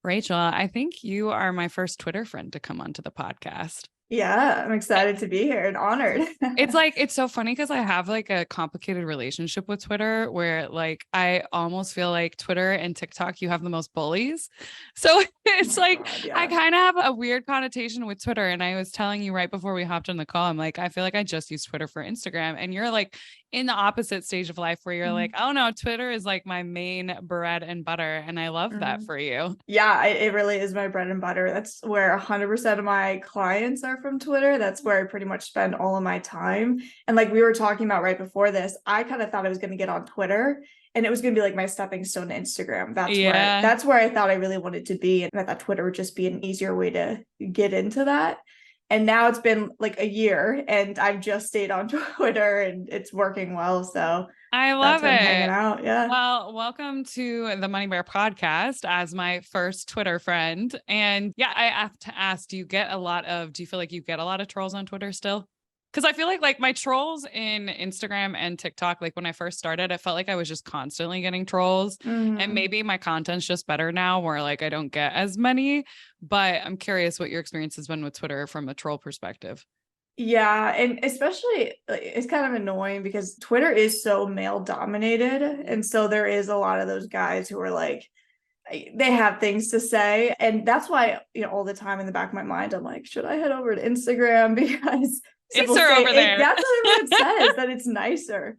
Rachel, I think you are my first Twitter friend to come onto the podcast. Yeah, I'm excited to be here and honored. It's so funny because I have like a complicated relationship with Twitter where like I almost feel like Twitter and TikTok, you have the most bullies. So Oh it's my like God, I yeah. kind of have a weird connotation with Twitter. And I was telling you right before we hopped on the call, I'm like, I feel like I just use Twitter for Instagram. And you're like in the opposite stage of life where you're like, Mhm. oh no, Twitter is like my main bread and butter. And I love that Mhm. for you. Yeah, it really is my bread and butter. That's where 100% of my clients are from Twitter. That's where I pretty much spend all of my time. And like we were talking about right before this, I kind of thought I was going to get on Twitter and it was going to be like my stepping stone to Instagram. Yeah. That's where I thought I really wanted to be. And I thought Twitter would just be an easier way to get into that. And now it's been like a year and I've just stayed on Twitter and it's working well. So I that's love why I'm hanging it. out. Yeah. Well, welcome to the Money Bear podcast as my first Twitter friend. And yeah, I have to ask, do you feel like you get a lot of trolls on Twitter still? Because I feel like my trolls in Instagram and TikTok, like when I first started, I felt like I was just constantly getting trolls. And Mhm. maybe my content's just better now where like I don't get as many. But I'm curious what your experience has been with Twitter from a troll perspective. Yeah, and especially like, it's kind of annoying because Twitter is so male dominated, and so there is a lot of those guys who are like they have things to say, and that's why all the time in the back of my mind I'm like, should I head over to Instagram because It's people her say over it. there. That's what everyone says that it's nicer.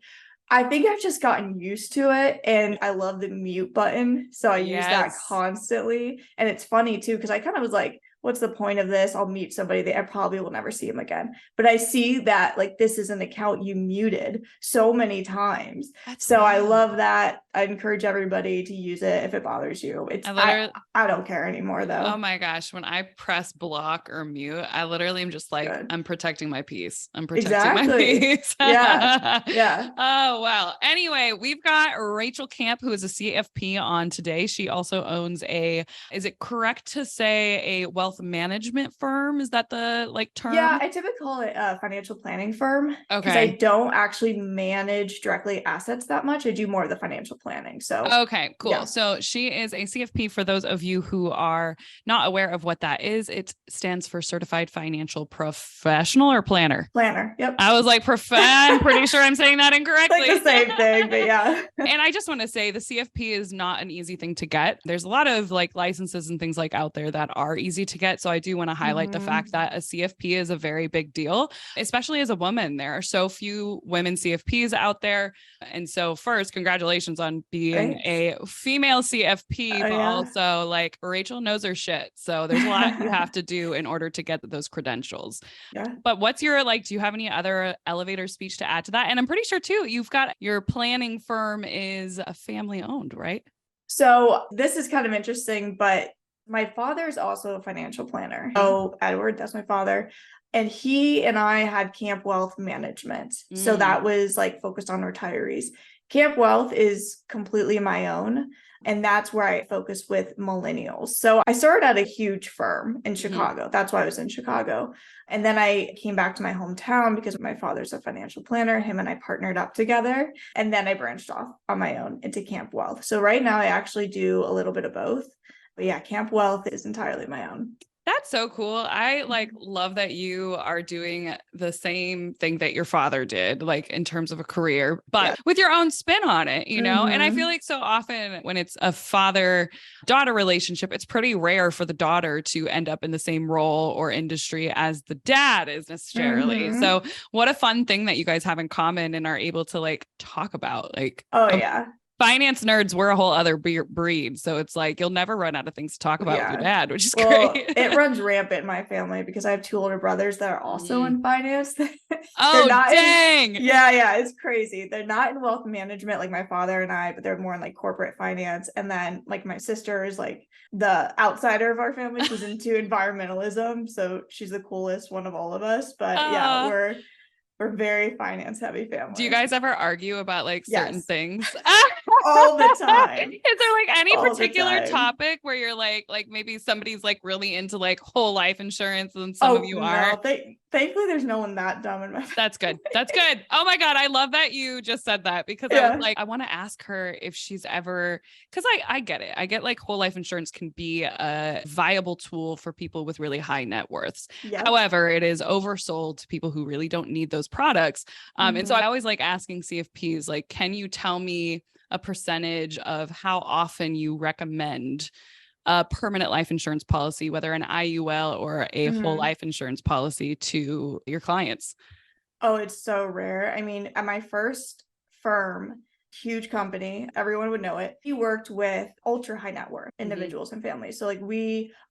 I think I've just gotten used to it and I love the mute button. So I use that Yes. constantly. And it's funny too, because I kind of was like, what's the point of this? I'll mute somebody that I probably will never see him again. But I see that like this is an account you muted so many times. That's So I wild. love that. I encourage everybody to use it if it bothers you. I literally I don't care anymore Oh though. my gosh. When I press block or mute, I literally am just like, Good. I'm protecting my peace. I'm protecting my Exactly. peace. Yeah. Oh, Yeah. well. Anyway, we've got Rachel Camp, who is a CFP on today. She also owns is it correct to say a wealth management firm? Is that the like Yeah, term? I typically call it a financial planning firm because I Okay. don't actually manage directly assets that much. I do more of the financial planning. So, Okay, cool. yeah, So she is a CFP. For those of you who are not aware of what that is, it stands for Certified Financial Professional or Planner. planner. Yep. I was like, I'm pretty sure I'm saying that Like the incorrectly. same thing, but yeah. And I just want to say the CFP is not an easy thing to get. There's a lot of like licenses and things like out there that are easy to get. So I do want to highlight the fact Mhm. that a CFP is a very big deal, especially as a woman. There are so few women CFPs out there. And so first, congratulations on being Thanks. a female CFP, Oh, but yeah. also like Rachel knows her shit. So there's a lot you have to do in order to get those credentials. Yeah. But what's your do you have any other elevator speech to add to that? And I'm pretty sure too, you've got your planning firm is a family owned, right? So this is kind of interesting, but my father is also a financial planner. Oh, Edward, that's my father. And he and I had Camp Wealth Management. So Mm. that was like focused on retirees. Camp Wealth is completely my own. And that's where I focus with millennials. So I started at a huge firm in Mm-hmm. Chicago. That's why I was in Chicago. And then I came back to my hometown because my father's a financial planner. Him and I partnered up together. And then I branched off on my own into Camp Wealth. So right now I actually do a little bit of both. But yeah, Camp Wealth is entirely my own. That's so cool. I like love that you are doing the same thing that your father did, like in terms of a career, but Yeah. with your own spin on it, you know? And I feel Mm-hmm. like so often when it's a father-daughter relationship, it's pretty rare for the daughter to end up in the same role or industry as the dad is necessarily. Mm-hmm. So what a fun thing that you guys have in common and are able to like talk about. Like Oh, yeah. finance nerds, we're a whole other breed. So it's like you'll never run out of things to talk about with your Yeah. dad, which is Well, great. it runs rampant in my family because I have two older brothers that are also Mm. in finance. They're Oh, not in, dang. yeah, it's crazy. They're not in wealth management like my father and I, but they're more in like corporate finance. And then like my sister is like the outsider of our family. She's into environmentalism. So she's the coolest one of all of us. But yeah, Uh, we're very finance heavy do you family. guys ever argue about like certain Yes. things? all the time. Is there like any All the particular time. topic where you're like maybe somebody's like really into like whole life insurance and some of you aren't? Thankfully there's no one that dumb in my family. That's good. That's good. Oh my God. I love that you just said that because I was like, I want to ask her if she's ever, because I get it. I get like whole life insurance can be a viable tool for people with really high net worths. Yep. However, it is oversold to people who really don't need those products. And so I always like asking CFPs, like, can you tell me a percentage of how often you recommend a permanent life insurance policy, whether an IUL or a whole life insurance policy to your clients? Oh, it's so rare. I mean, at my first firm, huge company, everyone would know it. He worked with ultra high net worth individuals and families. So like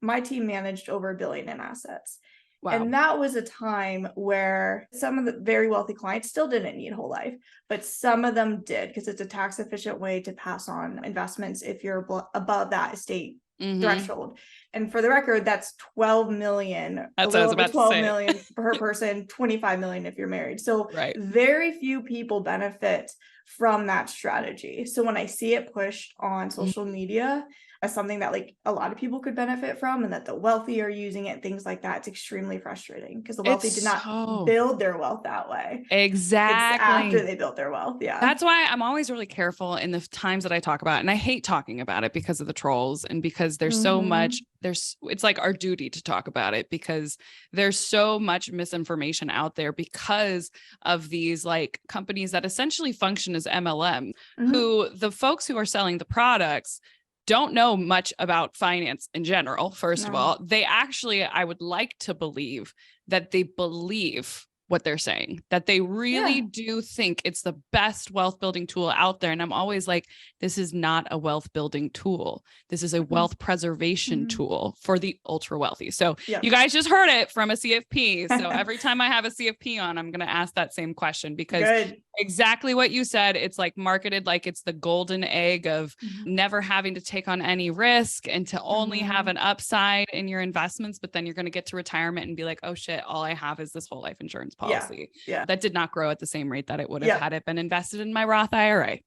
my team managed over $1 billion in assets. Wow. And that was a time where some of the very wealthy clients still didn't need whole life, but some of them did because it's a tax efficient way to pass on investments if you're above that estate threshold. And for the record, that's 12 million. That's a little over 12 million per person, 25 million if you're married. So very few people benefit from that strategy. So when I see it pushed on social media as something that like a lot of people could benefit from and that the wealthy are using it, things like that, it's extremely frustrating because the wealthy did not build their wealth that way. Exactly. It's after they built their wealth. Yeah. That's why I'm always really careful in the times that I talk about it. And I hate talking about it because of the trolls and because there's so much, it's like our duty to talk about it because there's so much misinformation out there because of these like companies that essentially function as MLM, who the folks who are selling the products don't know much about finance in general. First of all, they actually, I would like to believe that they believe what they're saying, that they really do think it's the best wealth building tool out there. And I'm always like, this is not a wealth building tool. This is a wealth preservation tool for the ultra wealthy. So you guys just heard it from a CFP. So every time I have a CFP on, I'm going to ask that same question because exactly what you said, it's like marketed like it's the golden egg of never having to take on any risk and to only have an upside in your investments. But then you're going to get to retirement and be like, oh shit, all I have is this whole life insurance policy that did not grow at the same rate that it would have had it been invested in my Roth IRA.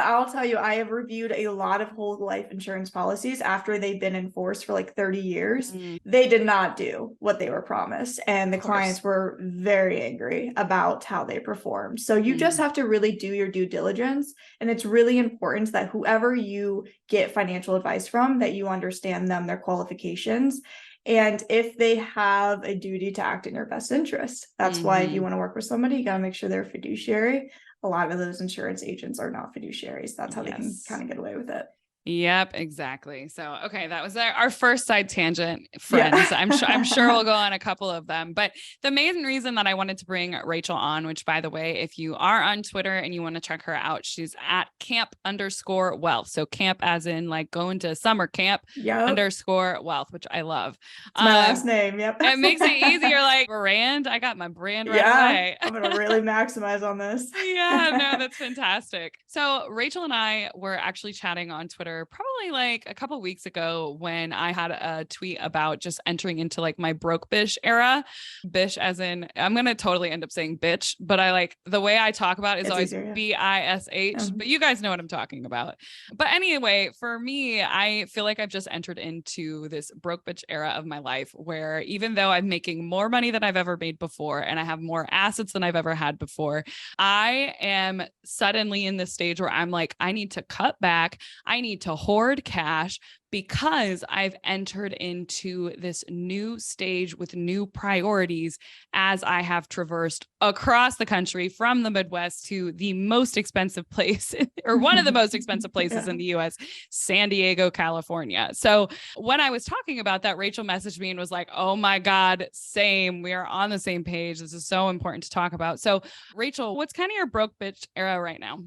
I'll tell you, I have reviewed a lot of whole life insurance policies after they've been in force for like 30 years. They did not do what they were promised. And the clients were very angry about how they performed. So you just have to really do your due diligence. And it's really important that whoever you get financial advice from, that you understand them, their qualifications, and if they have a duty to act in your best interest. That's why if you want to work with somebody, you got to make sure they're a fiduciary. A lot of those insurance agents are not fiduciaries. That's how they can kind of get away with it. Yep, exactly. So, okay, that was our first side tangent, friends. I'm sure we'll go on a couple of them. But the main reason that I wanted to bring Rachel on, which by the way, if you are on Twitter and you want to check her out, she's at camp_wealth. So camp as in like going to summer camp _wealth, which I love. It's my last name. Yep. It makes it easier. Like brand. I got my brand right away. I'm going to really maximize on this. No, that's fantastic. So Rachel and I were actually chatting on Twitter probably like a couple weeks ago when I had a tweet about just entering into like my broke Bish era. Bish as in, I'm going to totally end up saying bitch, but I like the way I talk about it is always easier, BISH, but you guys know what I'm talking about. But anyway, for me, I feel like I've just entered into this broke bitch era of my life where even though I'm making more money than I've ever made before and I have more assets than I've ever had before, I am suddenly in this stage where I'm like, I need to cut back. I need to hoard cash because I've entered into this new stage with new priorities as I have traversed across the country from the Midwest to the most expensive place or one of the most expensive places in the US, San Diego, California. So when I was talking about that, Rachel messaged me and was like, oh my God, same. We are on the same page. This is so important to talk about. So Rachel, what's kind of your broke bitch era right now?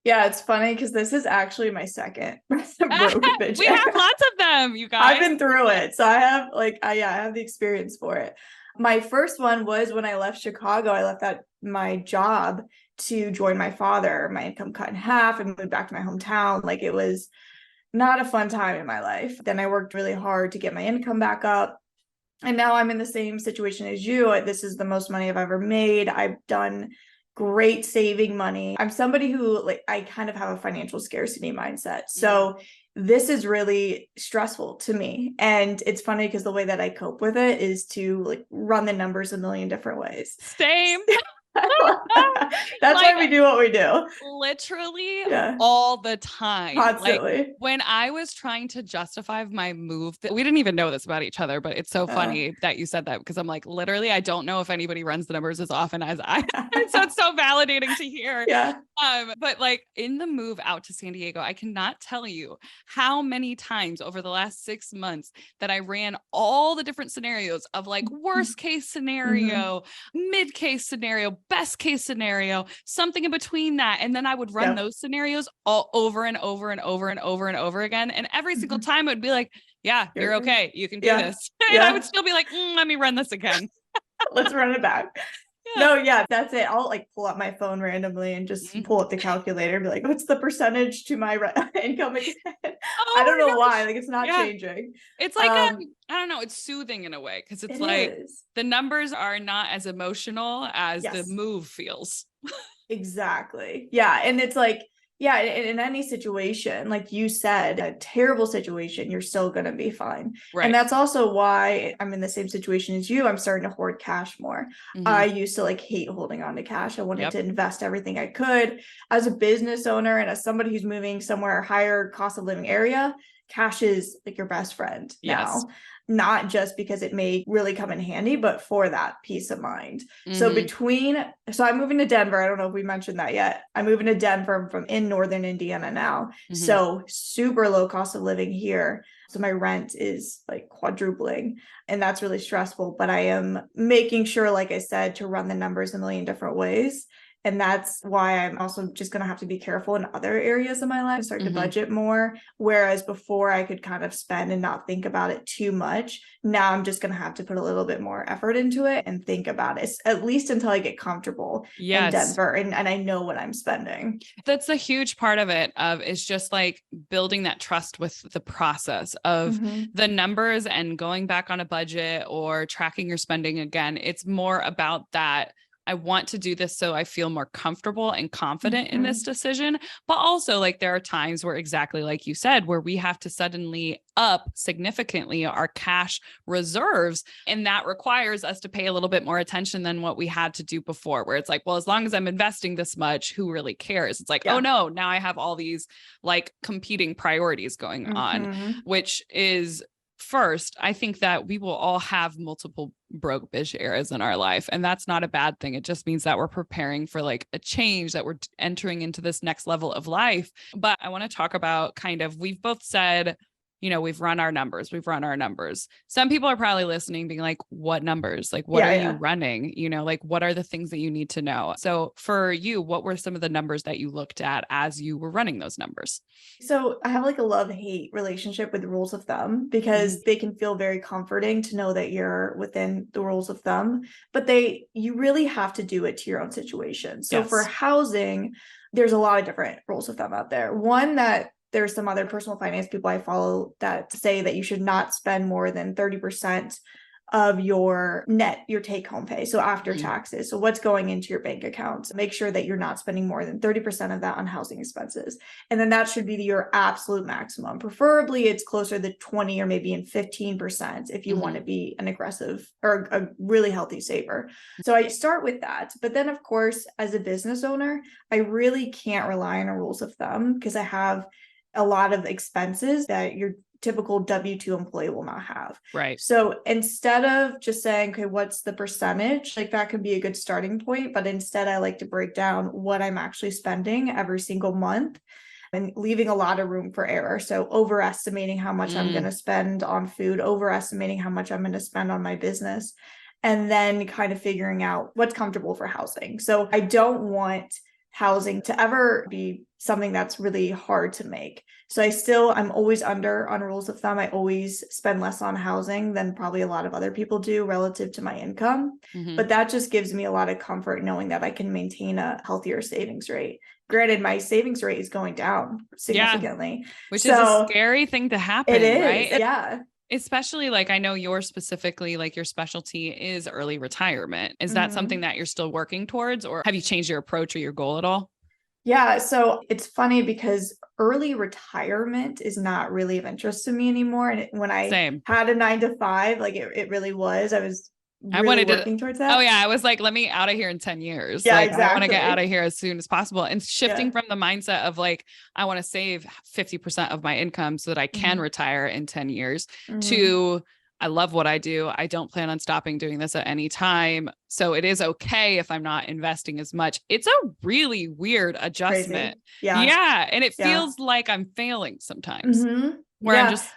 Yeah, it's funny because this is actually my second broke bitch. We have lots of them, you guys. I've been through it. So I have I have the experience for it. My first one was when I left Chicago. I left my job to join my father. My income cut in half and moved back to my hometown. Like it was not a fun time in my life. Then I worked really hard to get my income back up. And now I'm in the same situation as you. This is the most money I've ever made. I've done great saving money. I'm somebody who like I kind of have a financial scarcity mindset. So this is really stressful to me. And it's funny because the way that I cope with it is to like run the numbers a million different ways. Same. That's Like, why we do what we do. literally Yeah. all the time. Like Constantly. when I was trying to justify my move, we didn't even know this about each other, but it's so funny that you said that because I'm like, literally, I don't know if anybody runs the numbers as often as I. And so it's so validating to hear. Yeah. But like in the move out to San Diego, I cannot tell you how many times over the last 6 months that I ran all the different scenarios of like worst case scenario, mid case scenario, best case scenario, something in between that. And then I would run those scenarios all over and over and over and over and over again. And every single time it would be like, yeah, you're okay. You can do this. And I would still be like, let me run this again. Let's run it back. No, yeah, that's it. I'll like pull up my phone randomly and just pull up the calculator and be like, what's the percentage to my income again? I don't know why. Like it's not changing. It's like I don't know, it's soothing in a way because it's like the numbers are not as emotional as the move feels. Exactly. Yeah. And it's like, yeah, in any situation, like you said, a terrible situation, you're still going to be fine. Right. And that's also why I'm in the same situation as you. I'm starting to hoard cash more. I used to like hate holding on to cash. I wanted to invest everything I could. As a business owner and as somebody who's moving somewhere higher cost of living area, cash is like your best friend now. Not just because it may really come in handy, but for that peace of mind. So I'm moving to Denver. I don't know if we mentioned that yet. I'm moving to Denver from in northern Indiana now. So super low cost of living here. So my rent is like quadrupling and that's really stressful, but I am making sure, like I said, to run the numbers a million different ways. And that's why I'm also just going to have to be careful in other areas of my life and start to budget more. Whereas before I could kind of spend and not think about it too much. Now I'm just going to have to put a little bit more effort into it and think about it, at least until I get comfortable in Denver and I know what I'm spending. That's a huge part of it, is just like building that trust with the process of the numbers and going back on a budget or tracking your spending again. It's more about that. I want to do this so I feel more comfortable and confident in this decision. But also like there are times where exactly like you said, where we have to suddenly up significantly our cash reserves. And that requires us to pay a little bit more attention than what we had to do before, where it's like, well, as long as I'm investing this much, who really cares? It's like, oh no, now I have all these like competing priorities going on, which is first, I think that we will all have multiple broke Bish eras in our life. And that's not a bad thing. It just means that we're preparing for like a change, that we're entering into this next level of life. But I want to talk about kind of, we've both said, you know, we've run our numbers. Some people are probably listening being like, what numbers? Like, what are you running? You know, like, what are the things that you need to know? So for you, what were some of the numbers that you looked at as you were running those numbers? So I have like a love-hate relationship with rules of thumb because they can feel very comforting to know that you're within the rules of thumb, but you really have to do it to your own situation. So for housing, there's a lot of different rules of thumb out there. One that there's some other personal finance people I follow that say that you should not spend more than 30% of your take home pay. So after taxes. So what's going into your bank account, make sure that you're not spending more than 30% of that on housing expenses. And then that should be your absolute maximum. Preferably it's closer to 20 or maybe in 15% if you want to be an aggressive or a really healthy saver. So I start with that. But then of course, as a business owner, I really can't rely on a rules of thumb because I have a lot of expenses that your typical W-2 employee will not have. Right. So instead of just saying, okay, what's the percentage? Like that could be a good starting point. But instead, I like to break down what I'm actually spending every single month and leaving a lot of room for error. So overestimating how much I'm going to spend on food, overestimating how much I'm going to spend on my business, and then kind of figuring out what's comfortable for housing. So I don't want housing to ever be something that's really hard to make. So I'm always under on rules of thumb. I always spend less on housing than probably a lot of other people do relative to my income. But that just gives me a lot of comfort knowing that I can maintain a healthier savings rate. Granted, my savings rate is going down significantly. Which is a scary thing to happen, it is, right? Yeah. Especially like, I know you're specifically like your specialty is early retirement. Is that something that you're still working towards, or have you changed your approach or your goal at all? Yeah, so it's funny because early retirement is not really of interest to me anymore. And when I Same. had a 9 to 5, like it really was. I was I really wanted to, working towards oh that. yeah, I was like, let me out of here in 10 years. Yeah, Like I want to get out exactly. of here as soon as possible. And shifting Yeah. from the mindset of like, I want to save 50% of my income so that I can hmm retire in 10 years hmm to, I love what I do. I don't plan on stopping doing this at any time. So it is okay if I'm not investing as much. It's a really weird It's adjustment. crazy. Yeah. Yeah. And it Yeah. feels like I'm failing sometimes where I'm Yeah. just,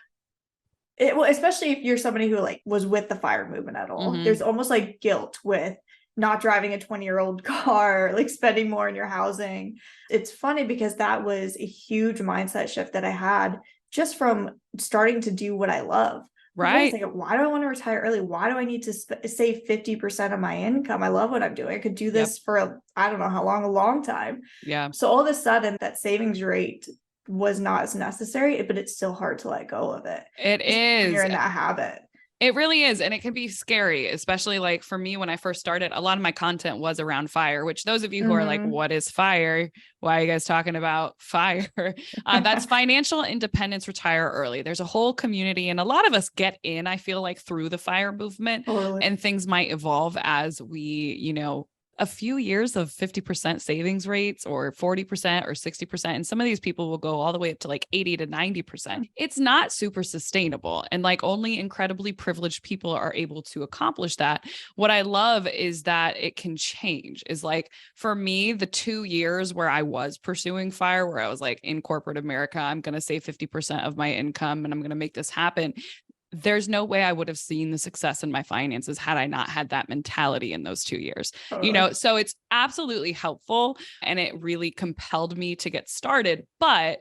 Well, especially if you're somebody who like was with the fire movement at all. There's mhm. almost like guilt with not driving a 20-year-old car, like spending more in your housing. It's funny because that was a huge mindset shift that I had just from starting to do what I love. Like, wait a Right. second, why do I want to retire early? Why do I need to save 50% of my income? I love what I'm doing. I could do Yep. this for I don't know how long, a long time. Yeah. So all of a sudden, that savings rate was not as necessary, but it's still hard to let go of it, It especially when you're is. in that habit. It really is. And it can be scary, especially like for me, when I first started, a lot of my content was around fire, which those of you who are like, Mm-hmm. what is fire? Why are you guys talking about fire? That's financial independence, retire early. There's a whole community, and a lot of us get in, I feel like, through the fire movement, Totally. and things might evolve as we, a few years of 50% savings rates or 40% or 60%. And some of these people will go all the way up to like 80 to 90%. It's not super sustainable. And like only incredibly privileged people are able to accomplish that. What I love is that it can change. Is like for me, the 2 years where I was pursuing fire, where I was like in corporate America, I'm going to save 50% of my income and I'm going to make this happen. There's no way I would have seen the success in my finances had I not had that mentality in those 2 years. Totally. So it's absolutely helpful and it really compelled me to get started. But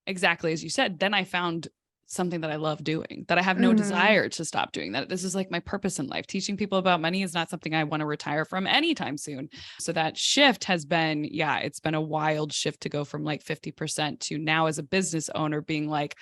exactly as you said, then I found something that I love doing, that I have no Mm-hmm. desire to stop doing, that this is like my purpose in life. Teaching people about money is not something I want to retire from anytime soon. So that shift has been, yeah, it's been a wild shift to go from like 50% to now as a business owner being like,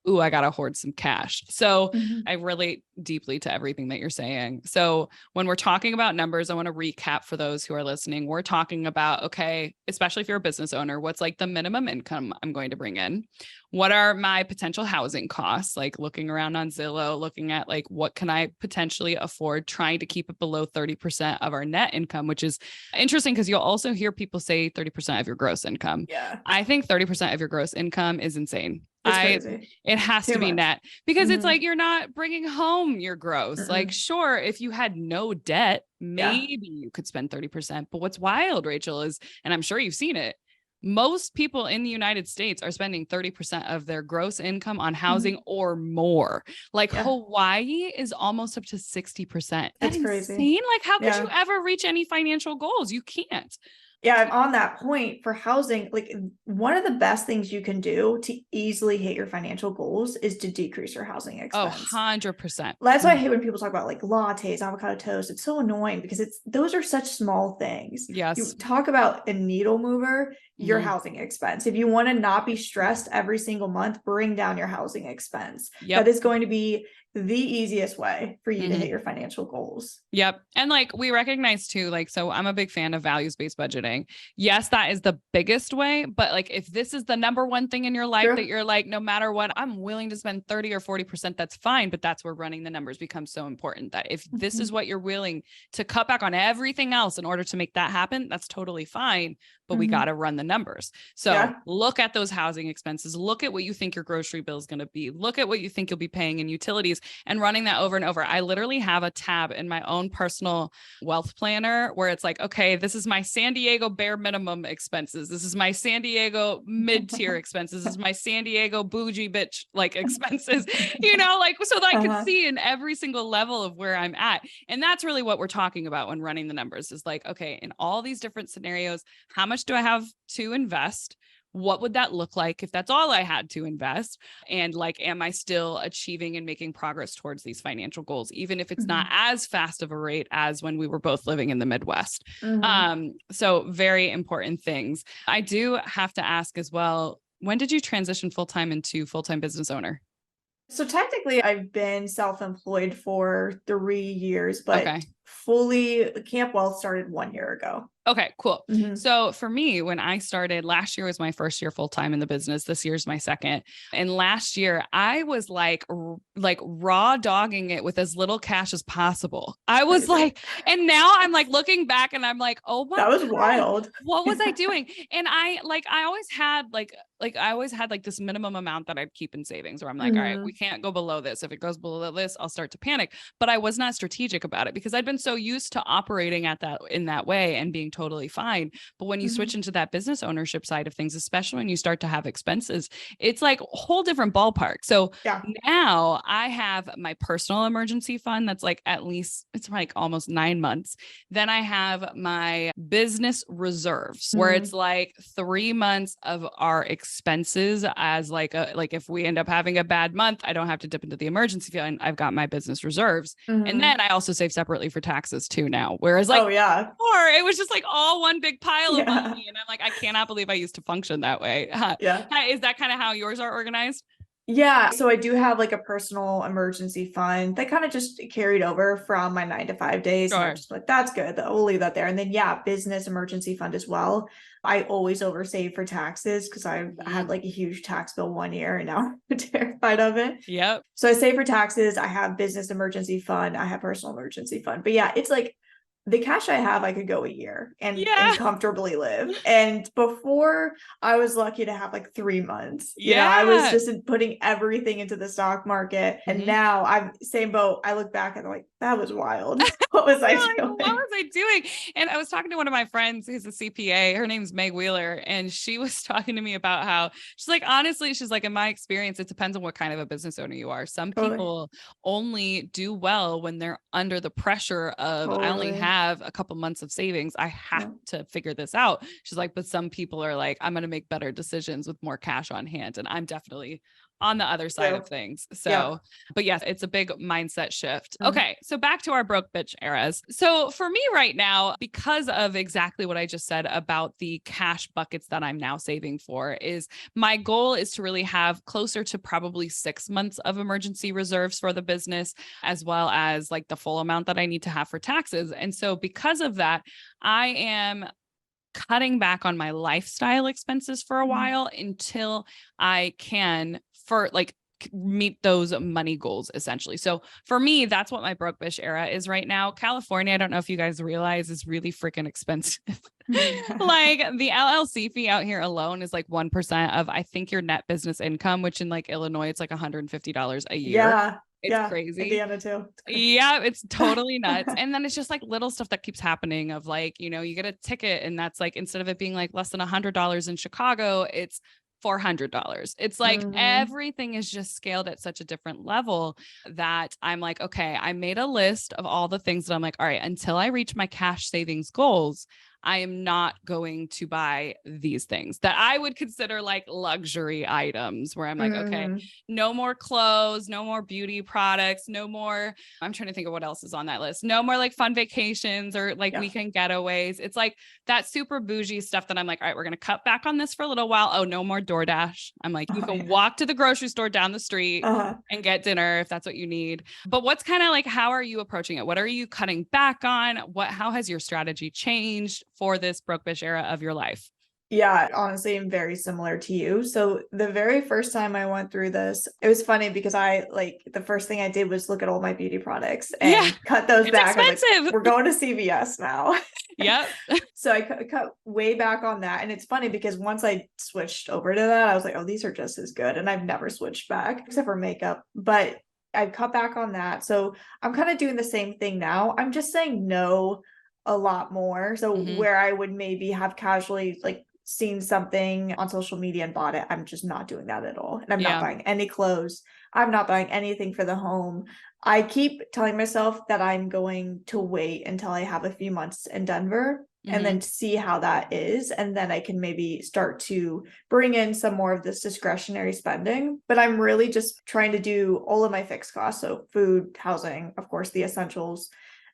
ooh, I got to hoard some cash. So Mm-hmm. I relate deeply to everything that you're saying. So when we're talking about numbers, I want to recap for those who are listening. We're talking about, okay, especially if you're a business owner, what's like the minimum income I'm going to bring in? What are my potential housing costs? Like looking around on Zillow, looking at like, what can I potentially afford, trying to keep it below 30% of our net income, which is interesting because you'll also hear people say 30% of your gross income. Yeah. I think 30% of your gross income is insane. It's crazy. It has Too to be much. net because it's Mm-hmm. like you're not bringing home your gross. Like, Mm-mm. sure, if you had no debt, Yeah. maybe you could spend 30%. But what's wild, Rachel, is, and I'm sure you've seen it, most people in the United States are spending 30% of their gross income on Mm-hmm. housing or more. Like Yeah. Hawaii is almost up to 60%. That It's crazy. insane? Like, how could you Yeah. ever reach any financial goals? You can't. Yeah, on that point for housing, like one of the best things you can do to easily hit your financial goals is to decrease your housing Oh, expense. 100%. That's why I hate when people talk about like lattes, avocado toast. It's so annoying because those are such small things. You Yes. talk about a needle mover, your Mhm. housing expense. If you want to not be stressed every single month, bring down your housing expense. That Yep. is going to be the easiest way for you to hit Mhm. your financial goals. Yep. And like we recognize too, like, so I'm a big fan of values based budgeting. Yes, that is the biggest way. But like, if this is the number one thing in your life that True. you're like, no matter what, I'm willing to spend 30 or 40%, that's fine. But that's where running the numbers becomes so important, that if this is Mhm. what you're willing to cut back on everything else in order to make that happen, that's totally fine. But we got Mhm. to run the numbers. So Yeah. look at those housing expenses, look at what you think your grocery bill is going to be, look at what you think you'll be paying in utilities, and running that over and over. I literally have a tab in my own personal wealth planner where it's like, okay, this is my San Diego bare minimum expenses. This is my San Diego mid-tier expenses. This is my San Diego bougie bitch like expenses, like so that I could Uh-huh. see in every single level of where I'm at. And that's really what we're talking about when running the numbers is like, okay, in all these different scenarios, how much do I have to invest? What would that look like if that's all I had to invest? And like, am I still achieving and making progress towards these financial goals, even if it's not Mhm. as fast of a rate as when we were both living in the Midwest? Mhm. So very important things. I do have to ask as well, when did you transition full-time into full-time business owner? So technically, I've been self-employed for 3 years, but Okay. fully Camp Wealth started 1 year ago. Okay, cool. Mhm. So for me, when I started, last year was my first year full time in the business. This year's my second. And last year I was like raw dogging it with as little cash as possible. I was Crazy. like, and now I'm like looking back and I'm like, oh my That was God, wild. what was I doing? And I always had I always had like this minimum amount that I'd keep in savings where I'm like, all right, we Mhm. can't go below this. If it goes below this, I'll start to panic. But I was not strategic about it because I'd been so used to operating at that in that way and being totally fine. But when you switch Mhm. into that business ownership side of things, especially when you start to have expenses, it's like a whole different ballpark. So Yeah. now I have my personal emergency fund that's like at least it's like almost 9 months. Then I have my business reserves where it's Mhm. like 3 months of our expenses as like if we end up having a bad month, I don't have to dip into the emergency fund. I've got my business reserves. And Mhm. then I also save separately for taxes too now. Whereas like Oh yeah. before, it was just like all one big pile of Yeah. money. And I'm like, I cannot believe I used to function that way. Yeah. Is that kind of how yours are organized? Yeah, so I do have like a personal emergency fund that kind of just carried over from my 9 to 5 days. And I'm Sure. just like, that's good. We'll leave that there. And then, yeah, business emergency fund as well. I always oversave for taxes because I Mhm. had like a huge tax bill 1 year and now I'm terrified of it. Yep. So I save for taxes. I have business emergency fund. I have personal emergency fund. But yeah, it's like the cash I have, I could go a year Yeah. and comfortably live. And before, I was lucky to have like 3 months. I was Yeah. just putting everything into the stock market. And Mhm. now I'm same boat. I look back and I'm like, that was wild. What was I You're like, what doing? was I doing? And I was talking to one of my friends who's a CPA. Her name's Meg Wheeler. And she was talking to me about how she's like, honestly, she's like, in my experience, it depends on what kind of a business owner you are. Some Totally. people only do well when they're under the pressure of, I only Totally. have a couple months of savings. I have Yeah. to figure this out. She's like, but some people are like, I'm going to make better decisions with more cash on hand. And I'm definitely on the other side True. of things. Yeah. So, but yes, it's a big mindset shift. Mm. Okay. So back to our broke bitch eras. So for me right now, because of exactly what I just said about the cash buckets that I'm now saving for, is my goal is to really have closer to probably 6 months of emergency reserves for the business, as well as like the full amount that I need to have for taxes. And so because of that, I am cutting back on my lifestyle expenses for a Mm. while until I can for like meet those money goals essentially. So for me, that's what my broke bish era is right now. California, I don't know if you guys realize, is really freaking expensive. Like the LLC fee out here alone is like 1% of I think your net business income, which in like Illinois it's like $150 a year. Yeah. It's Yeah. crazy. Indiana too. It's crazy. Yeah, it's totally nuts. And then it's just like little stuff that keeps happening of like, you get a ticket and that's like instead of it being like less than $100 in Chicago, it's $400. It's like Mhm. everything is just scaled at such a different level that I'm like, okay, I made a list of all the things that I'm like, all right, until I reach my cash savings goals, I am not going to buy these things that I would consider like luxury items where I'm like, okay, Mhm. no more clothes, no more beauty products, no more. I'm trying to think of what else is on that list. No more like fun vacations or like Yeah. weekend getaways. It's like that super bougie stuff that I'm like, all right, we're going to cut back on this for a little while. Oh, no more DoorDash. I'm like, you Oh, can yeah. walk to the grocery store down the street Uh-huh. and get dinner if that's what you need. But what's kind of like, how are you approaching it? What are you cutting back on? How has your strategy changed for this broke bish era of your life? Yeah, honestly, I'm very similar to you. So the very first time I went through this, it was funny because I like the first thing I did was look at all my beauty products Yeah, and cut those it's back. I was like, expensive. we're going to CVS now. Yep. So I cut way back on that. And it's funny because once I switched over to that, I was like, oh, these are just as good. And I've never switched back except for makeup. But I've cut back on that. So I'm kind of doing the same thing now. I'm just saying no a lot more. So Mhm. where I would maybe have casually like seen something on social media and bought it, I'm just not doing that at all. And I'm not Yeah. buying any clothes. I'm not buying anything for the home. I keep telling myself that I'm going to wait until I have a few months in Denver and Mhm. then see how that is. And then I can maybe start to bring in some more of this discretionary spending. But I'm really just trying to do all of my fixed costs. So food, housing, of course, the essentials.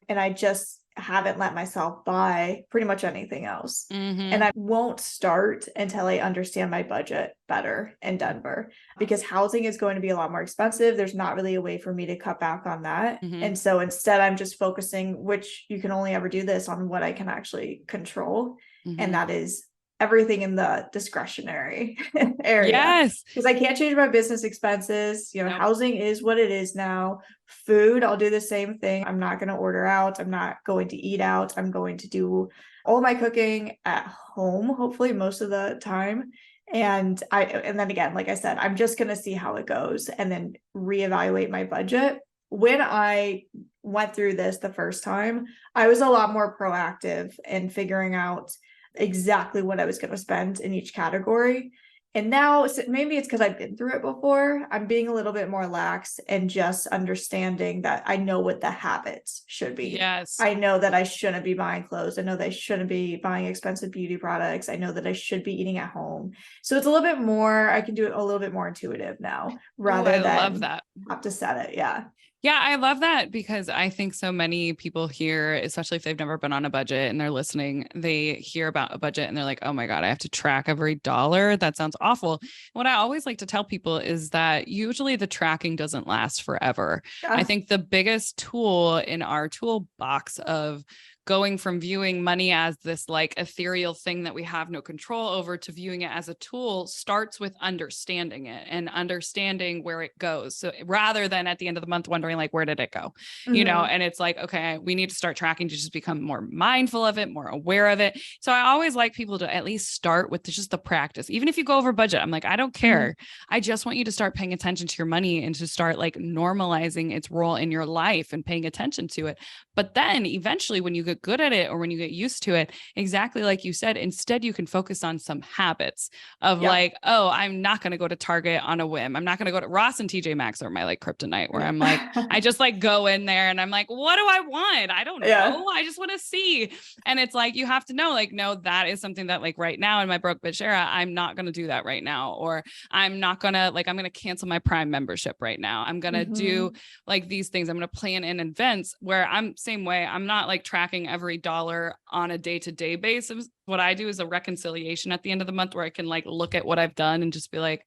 And I just haven't let myself buy pretty much anything else. Mm-hmm. And I won't start until I understand my budget better in Denver, because housing is going to be a lot more expensive. There's not really a way for me to cut back on that. Mm-hmm. And so instead, I'm just focusing, which you can only ever do this on what I can actually control. Mm-hmm. And that is everything in the discretionary area. Yes. Because I can't change my business expenses. You know, Nope. housing is what it is now. Food, I'll do the same thing. I'm not going to order out. I'm not going to eat out. I'm going to do all my cooking at home, hopefully most of the time. And then again, like I said, I'm just going to see how it goes and then reevaluate my budget. When I went through this the first time, I was a lot more proactive in figuring out exactly what I was going to spend in each category. And now maybe it's because I've been through it before. I'm being a little bit more lax and just understanding that I know what the habits should be. Yes. I know that I shouldn't be buying clothes. I know that I shouldn't be buying expensive beauty products. I know that I should be eating at home. So it's a little bit more, I can do it a little bit more intuitive now rather I than love that. have to set it. Yeah. Yeah, I love that, because I think so many people here, especially if they've never been on a budget and they're listening, they hear about a budget and they're like, oh my God, I have to track every dollar. That sounds awful. What I always like to tell people is that usually the tracking doesn't last forever. Yeah. I think the biggest tool in our toolbox of going from viewing money as this like ethereal thing that we have no control over to viewing it as a tool starts with understanding it and understanding where it goes. So rather than at the end of the month wondering like, where did it go? You know, and it's like, okay, we need to start tracking to just become more mindful of it, more aware of it. So I always like people to at least start with just the practice. Even if you go over budget, I'm like, I don't care. I just want you to start paying attention to your money and to start like normalizing its role in your life and paying attention to it. But then eventually when you get good at it or when you get used to it, exactly like you said, instead you can focus on some habits of like, oh, I'm not going to go to Target on a whim. I'm not going to go to Ross and TJ Maxx are my like kryptonite, where I'm like, I just like go in there and I'm like, what do I want? I don't know. I just want to see. And it's like, you have to know, like, no, that is something that like right now in my broke bitch era, I'm not going to do that right now. Or I'm not going to like, I'm going to cancel my Prime membership right now. I'm going to do like these things. I'm going to plan in events where I'm same way. I'm not like tracking every dollar on a day-to-day basis. What I do is a reconciliation at the end of the month where I can like look at what I've done and just be like,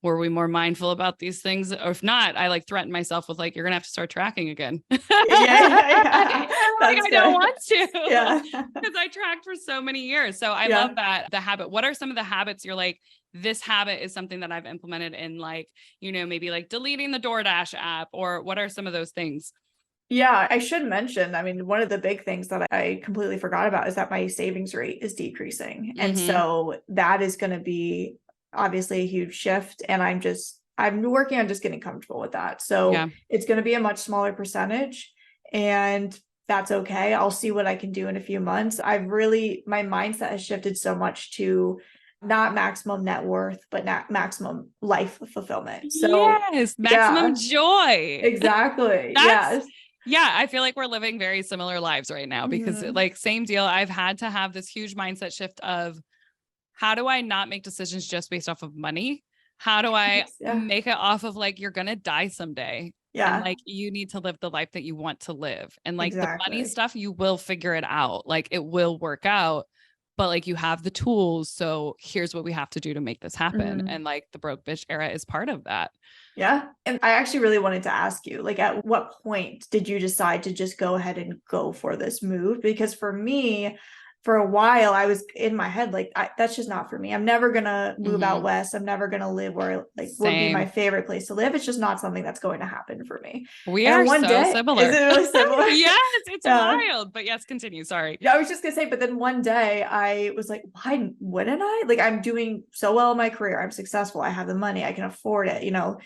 were we more mindful about these things? Or if not, I like threaten myself with like, you're gonna have to start tracking again. Yeah. Like I don't want to. Yeah. Because I tracked for so many years. So I love that, the habit. What are some of the habits you're like, this habit is something that I've implemented in like, you know, maybe like deleting the DoorDash app, or what are some of those things? Yeah, I should mention, I mean, one of the big things that I completely forgot about is that my savings rate is decreasing. And so that is going to be obviously a huge shift. And I'm working on just getting comfortable with that. So it's going to be a much smaller percentage, and that's okay. I'll see what I can do in a few months. My mindset has shifted so much to not maximum net worth, but not maximum life fulfillment. So maximum joy. Exactly. Yes. Yeah, I feel like we're living very similar lives right now, because like same deal. I've had to have this huge mindset shift of, how do I not make decisions just based off of money? How do I make it off of like, you're going to die someday. Yeah. And like, you need to live the life that you want to live. And like the money stuff, you will figure it out. Like it will work out, but like you have the tools. So here's what we have to do to make this happen. And like the broke bitch era is part of that. Yeah. And I actually really wanted to ask you, like, at what point did you decide to just go ahead and go for this move? Because for me, for a while, I was in my head, like, that's just not for me. I'm never going to move out west. I'm never going to live where like would be my favorite place to live. It's just not something that's going to happen for me. We are so similar. Is it really similar? Yes, it's wild. But yes, continue. Sorry. Yeah, I was just going to say, but then one day I was like, why wouldn't I? Like, I'm doing so well in my career. I'm successful. I have the money. I can afford it. You know,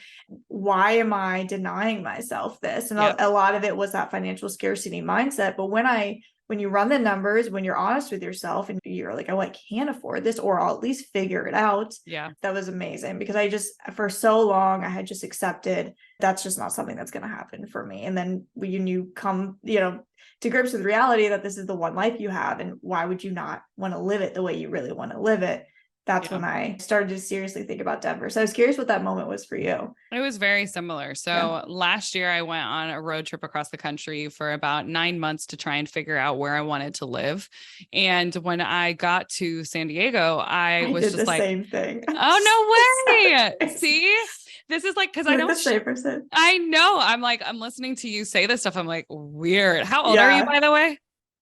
why am I denying myself this? And a lot of it was that financial scarcity mindset. But when you run the numbers, when you're honest with yourself and you're like, oh, I can't afford this, or I'll at least figure it out. Yeah. That was amazing, because for so long, I had just accepted that's just not something that's going to happen for me. And then when you come, to grips with reality that this is the one life you have, and why would you not want to live it the way you really want to live it? that's Yeah. when I started to seriously think about Denver. So I was curious what that moment was for you. It was very similar. So Yeah. last year I went on a road trip across the country for about 9 months to try and figure out where I wanted to live. And when I got to San Diego, I I was did just the like, same thing. oh, no So way. crazy. See, this is like, cause I You're the don't, same person. I know I'm like, I'm listening to you say this stuff. I'm like, weird. How old are you, Yeah. by the way?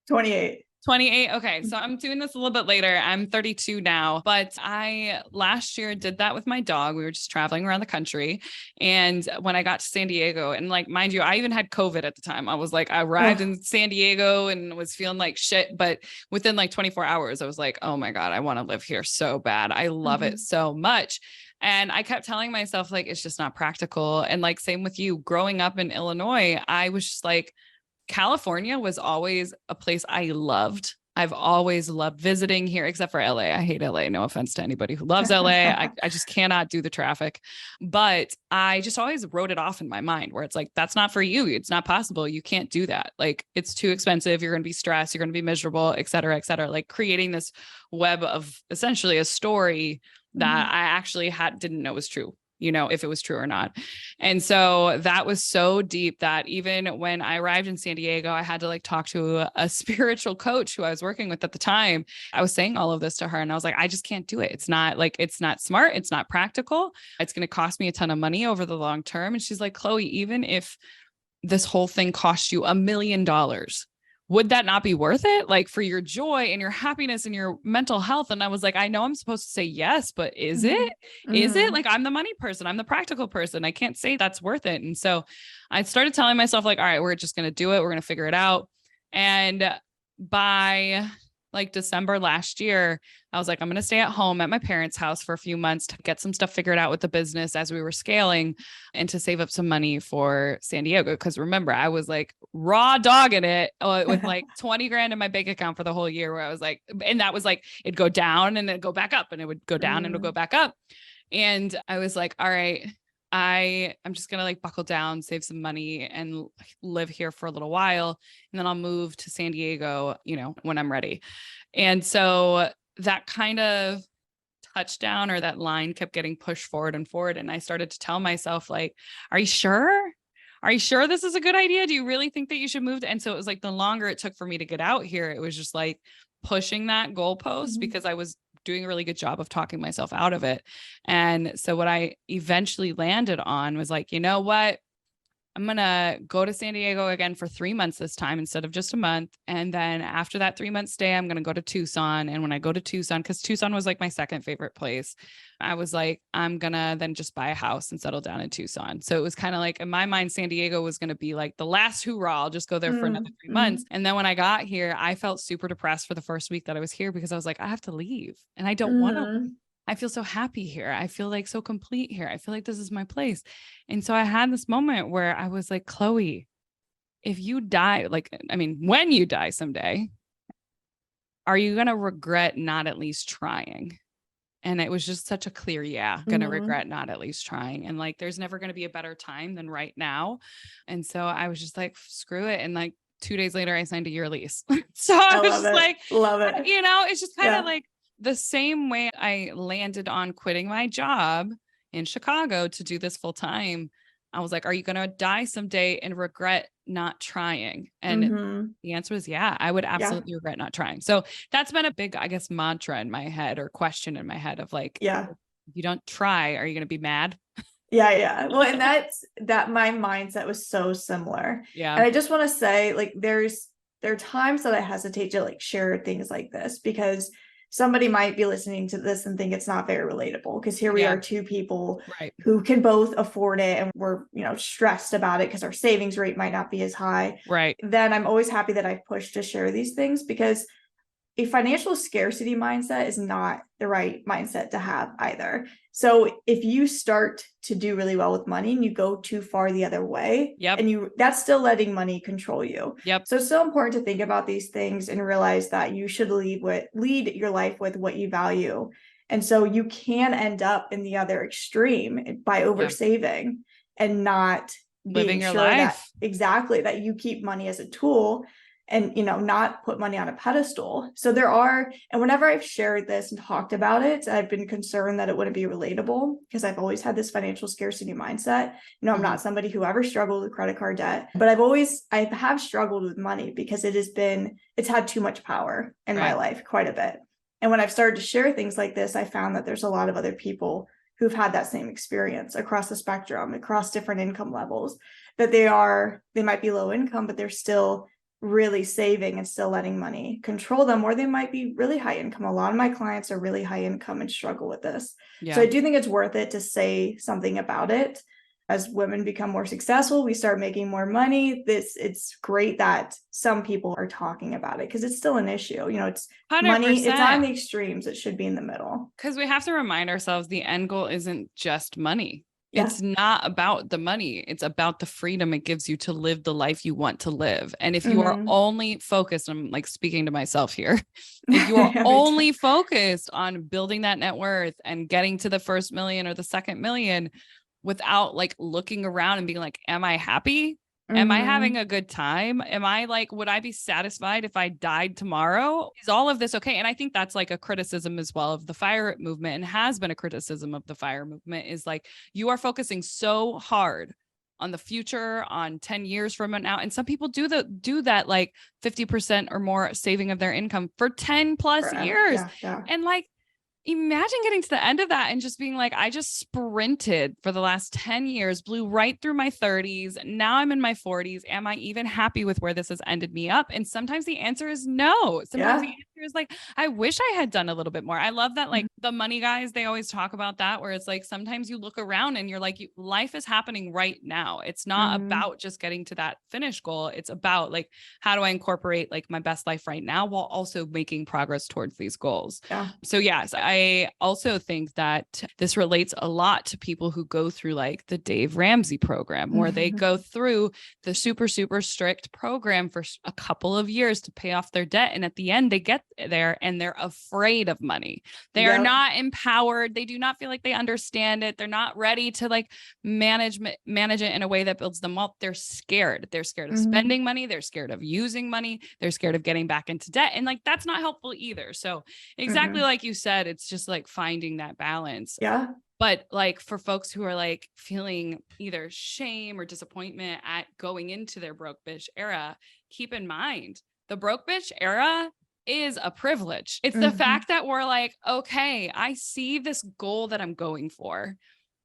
28. 28. Okay. So I'm doing this a little bit later. I'm 32 now, but I last year did that with my dog. We were just traveling around the country. And when I got to San Diego, and like, mind you, I even had COVID at the time. I was like, I arrived Ugh. in San Diego and was feeling like shit. But within like 24 hours, I was like, oh my God, I want to live here so bad. I love it Mhm. so much. And I kept telling myself, like, it's just not practical. And like, same with you growing up in Illinois, I was just like, California was always a place I loved. I've always loved visiting here, except for LA. I hate LA. No offense to anybody who loves LA. I just cannot do the traffic. But I just always wrote it off in my mind where it's like, that's not for you. It's not possible. You can't do that. Like, it's too expensive. You're going to be stressed. You're going to be miserable, et cetera, et cetera. Like creating this web of essentially a story that Mhm. I actually didn't know was true, if it was true or not. And so that was so deep that even when I arrived in San Diego, I had to like talk to a spiritual coach who I was working with at the time. I was saying all of this to her and I was like, I just can't do it. It's not like, it's not smart. It's not practical. It's going to cost me a ton of money over the long term. And she's like, Chloe, even if this whole thing cost you $1 million, would that not be worth it? Like for your joy and your happiness and your mental health. And I was like, I know I'm supposed to say yes, but is it? Mhm. Is it? Mhm. Like I'm the money person. I'm the practical person. I can't say that's worth it. And so I started telling myself like, all right, we're just going to do it. We're going to figure it out. And by like December last year, I was like, I'm going to stay at home at my parents' house for a few months to get some stuff figured out with the business as we were scaling and to save up some money for San Diego. Cause remember, I was like raw dogging it with like 20 grand in my bank account for the whole year where I was like, and that was like, it'd go down and then go back up and it would go down and it would go Mhm. back up. And I was like, all right, I'm just gonna like buckle down, save some money and live here for a little while. And then I'll move to San Diego, when I'm ready. And so that kind of touchdown or that line kept getting pushed forward and forward. And I started to tell myself, like, are you sure? Are you sure this is a good idea? Do you really think that you should move? And so it was like the longer it took for me to get out here, it was just like pushing that goalpost Mhm. because I was doing a really good job of talking myself out of it. And so what I eventually landed on was like, you know what? I'm going to go to San Diego again for 3 months this time instead of just a month. And then after that 3 month stay, I'm going to go to Tucson. And when I go to Tucson, because Tucson was like my second favorite place, I was like, I'm going to then just buy a house and settle down in Tucson. So it was kind of like in my mind, San Diego was going to be like the last hoorah. I'll just go there for another Mhm. 3 months. Mhm. And then when I got here, I felt super depressed for the first week that I was here because I was like, I have to leave and I don't want to. Mhm. I feel so happy here. I feel like so complete here. I feel like this is my place. And so I had this moment where I was like, Chloe, if you die, like, I mean, when you die someday, are you going to regret not at least trying? And it was just such a clear, yeah, going to Mhm. regret not at least trying. And like, there's never going to be a better time than right now. And so I was just like, screw it. And like 2 days later, I signed a year lease. So I I was love just it. like, Love it. it's just kind of Yeah. like the same way I landed on quitting my job in Chicago to do this full time. I was like, are you going to die someday and regret not trying? And Mhm. the answer was, yeah, I would Yeah. absolutely regret not trying. So that's been a big, I guess, mantra in my head or question in my head of like, Yeah. if you don't try, are you going to be mad? Yeah, yeah. Well, and that my mindset was so similar. Yeah. And I just want to say, like, there are times that I hesitate to like share things like this because somebody might be listening to this and think it's not very relatable. Because here we Yeah. are, two people Right. who can both afford it and we're, stressed about it because our savings rate might not be as high. Right. Then I'm always happy that I've pushed to share these things because a financial scarcity mindset is not the right mindset to have either. So if you start to do really well with money and you go too far the other way, Yep. and that's still letting money control you. Yep. So it's so important to think about these things and realize that you should lead your life with what you value. And so you can end up in the other extreme by Yeah. oversaving and not being Living your sure that life. exactly that you keep money as a tool. and, not put money on a pedestal. So there are, and whenever I've shared this and talked about it, I've been concerned that it wouldn't be relatable because I've always had this financial scarcity mindset. I'm not somebody who ever struggled with credit card debt, but I have struggled with money because it's had too much power in my life, quite a bit. And when I've started to share things like this, I found that there's a lot of other people who've had that same experience across the spectrum, across different income levels, that they might be low income, but they're still really saving and still letting money control them, or they might be really high income. A lot of my clients are really high income and struggle with this. So I do think it's worth it to say something about it. As women become more successful, we start making more money. It's great that some people are talking about it because it's still an issue. It's 100%. Money, it's not in the extremes. It should be in the middle. Because we have to remind ourselves the end goal isn't just money. It's not about the money. It's about the freedom it gives you to live the life you want to live. And if you are only focused, I'm like speaking to myself here, if you are only focused on building that net worth and getting to the first million or the second million without like looking around and being like, am I happy? Am I having a good time? Would I be satisfied if I died tomorrow? Is all of this okay? And I think that's like a criticism as well of the FIRE movement, and has been a criticism of the FIRE movement, is like, you are focusing so hard on the future, on 10 years from now. And some people do that like 50% or more saving of their income for 10 plus years. And like, imagine getting to the end of that and just being like, I just sprinted for the last 10 years, blew right through my 30s. Now I'm in my 40s. Am I even happy with where this has ended me up? And sometimes the answer is no. Sometimes the answer is like, I wish I had done a little bit more. I love that. Like the money guys, they always talk about that, where it's like, sometimes you look around and you're like, life is happening right now. It's not about just getting to that finish goal. It's about like, how do I incorporate like my best life right now while also making progress towards these goals? So yes, I also think that this relates a lot to people who go through like the Dave Ramsey program, where they go through the super, super strict program for a couple of years to pay off their debt. And at the end, they get there and they're afraid of money. They are not empowered. They do not feel like they understand it. They're not ready to like manage it in a way that builds them up. They're scared. They're scared of spending money. They're scared of using money. They're scared of getting back into debt. And like, that's not helpful either. So exactly like you said, it's just like finding that balance. But like for folks who are like feeling either shame or disappointment at going into their broke bitch era, keep in mind the broke bitch era is a privilege. It's the fact that we're like, okay, I see this goal that I'm going for,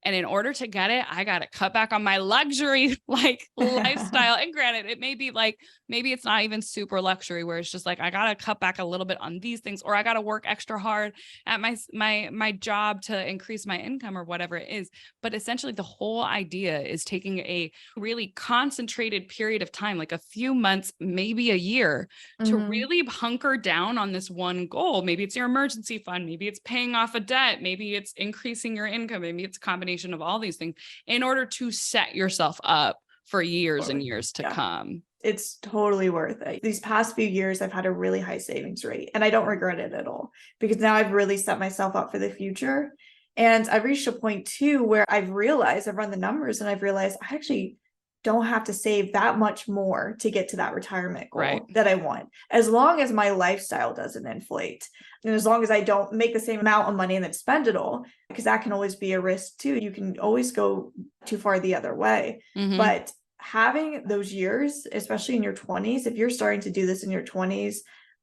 and in order to get it, I got to cut back on my luxury, like lifestyle. And granted, it may be like, maybe it's not even super luxury, where it's just like, I got to cut back a little bit on these things, or I got to work extra hard at my job to increase my income or whatever it is. But essentially the whole idea is taking a really concentrated period of time, like a few months, maybe a year, to really hunker down on this one goal. Maybe it's your emergency fund. Maybe it's paying off a debt. Maybe it's increasing your income. Maybe it's a combination of all these things in order to set yourself up for years and years to come. It's totally worth it. These past few years, I've had a really high savings rate, and I don't regret it at all, because now I've really set myself up for the future. And I've reached a point too where I've run the numbers and I've realized I actually don't have to save that much more to get to that retirement goal that I want, as long as my lifestyle doesn't inflate. And as long as I don't make the same amount of money and then spend it all, because that can always be a risk too. You can always go too far the other way. But having those years, especially in your 20s, if you're starting to do this in your 20s,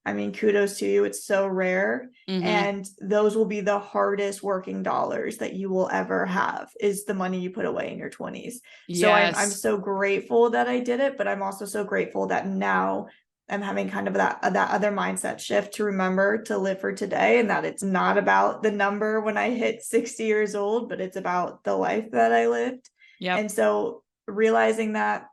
I mean, kudos to you. It's so rare. And those will be the hardest working dollars that you will ever have, is the money you put away in your 20s. So I'm so grateful that I did it, but I'm also so grateful that now I'm having kind of that other mindset shift to remember to live for today, and that it's not about the number when I hit 60 years old, but it's about the life that I lived. And so realizing that,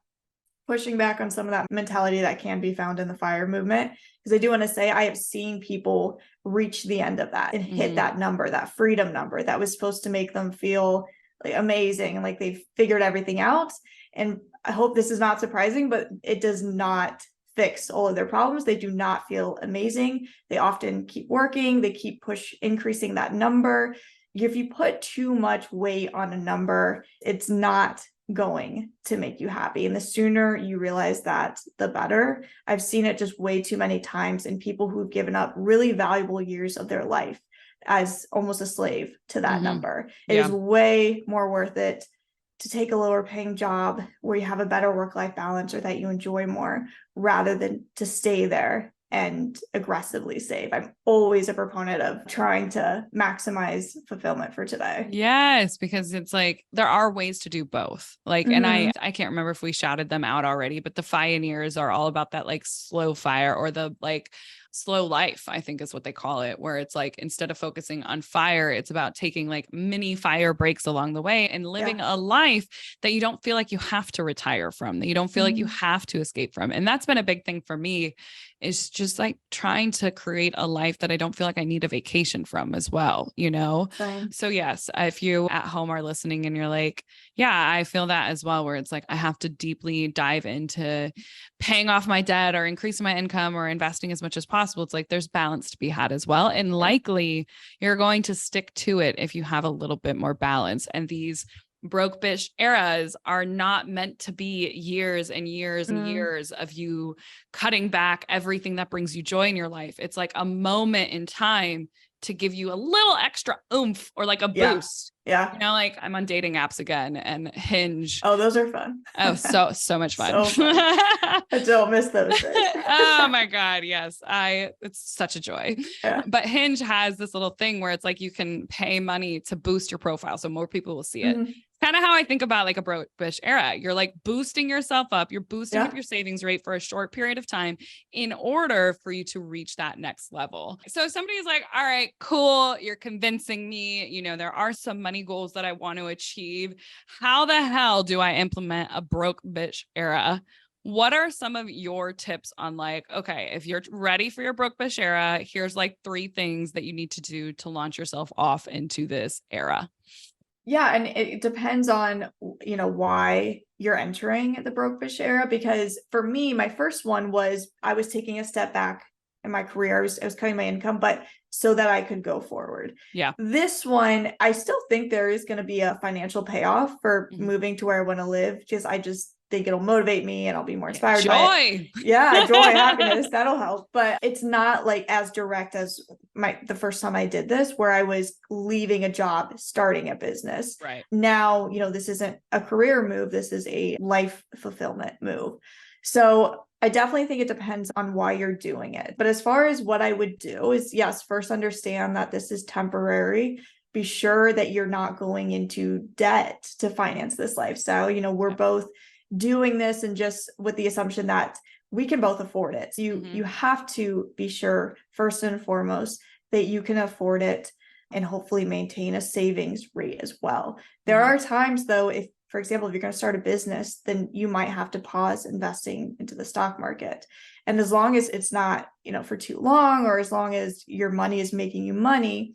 pushing back on some of that mentality that can be found in the FIRE movement, because I do want to say I have seen people reach the end of that and hit that number, that freedom number that was supposed to make them feel like amazing and like they've figured everything out. And I hope this is not surprising, but it does not fix all of their problems. They do not feel amazing. They often keep working. They keep increasing that number. If you put too much weight on a number, it's not going to make you happy. And the sooner you realize that, the better. I've seen it just way too many times in people who've given up really valuable years of their life as almost a slave to that number. It is way more worth it to take a lower paying job where you have a better work-life balance or that you enjoy more, rather than to stay there and aggressively save. I'm always a proponent of trying to maximize fulfillment for today. Yes, because it's like there are ways to do both. Like, and I can't remember if we shouted them out already, but the Pioneers are all about that like slow fire, or the like slow life, I think is what they call it, where it's like instead of focusing on fire, it's about taking like mini fire breaks along the way and living a life that you don't feel like you have to retire from, that you don't feel like you have to escape from. And that's been a big thing for me, is just like trying to create a life that I don't feel like I need a vacation from as well, you know? Same. So yes, if you at home are listening and you're like, yeah, I feel that as well, where it's like, I have to deeply dive into paying off my debt or increasing my income or investing as much as possible. It's like, there's balance to be had as well. And likely you're going to stick to it if you have a little bit more balance. And these broke bitch eras are not meant to be years and years and years of you cutting back everything that brings you joy in your life. It's like a moment in time to give you a little extra oomph or like a boost. Yeah. You know, like I'm on dating apps again and Hinge. Oh, those are fun. Oh, so much fun. So fun. I don't miss those days. Oh my God. Yes. It's such a joy. Yeah. But Hinge has this little thing where it's like you can pay money to boost your profile so more people will see it. Kind of how I think about like a broke bitch era. You're like boosting yourself up. You're boosting up your savings rate for a short period of time in order for you to reach that next level. So somebody's like, all right, cool. You're convincing me, you know, there are some money goals that I want to achieve. How the hell do I implement a broke bitch era? What are some of your tips on like, okay, if you're ready for your broke bitch era, here's like 3 things that you need to do to launch yourself off into this era. Yeah, and it depends on, you know, why you're entering the broke bitch era. Because for me, my first one was I was taking a step back in my career. I was cutting my income, but so that I could go forward. Yeah. This one, I still think there is going to be a financial payoff for moving to where I want to live. Because I just think it'll motivate me and I'll be more inspired by it. Yeah, joy, happiness, that'll help. But it's not like as direct as the first time I did this, where I was leaving a job, starting a business. Right. Now, you know, this isn't a career move, this is a life fulfillment move. So I definitely think it depends on why you're doing it. But as far as what I would do is, yes, first understand that this is temporary. Be sure that you're not going into debt to finance this lifestyle. You know, we're both doing this and just with the assumption that we can both afford it. So you have to be sure first and foremost that you can afford it and hopefully maintain a savings rate as well. There are times though, if, for example, if you're going to start a business, then you might have to pause investing into the stock market. And as long as it's not, you know, for too long, or as long as your money is making you money,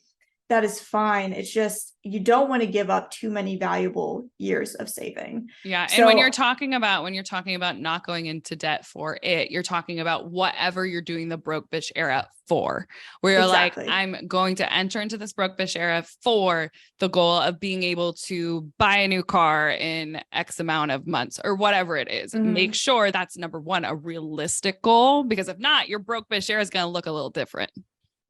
that is fine. It's just, you don't want to give up too many valuable years of saving. Yeah. And when you're talking about not going into debt for it, you're talking about whatever you're doing the broke bitch era for, where you're like, I'm going to enter into this broke bitch era for the goal of being able to buy a new car in X amount of months or whatever it is. Make sure that's number one, a realistic goal, because if not, your broke bitch era is going to look a little different.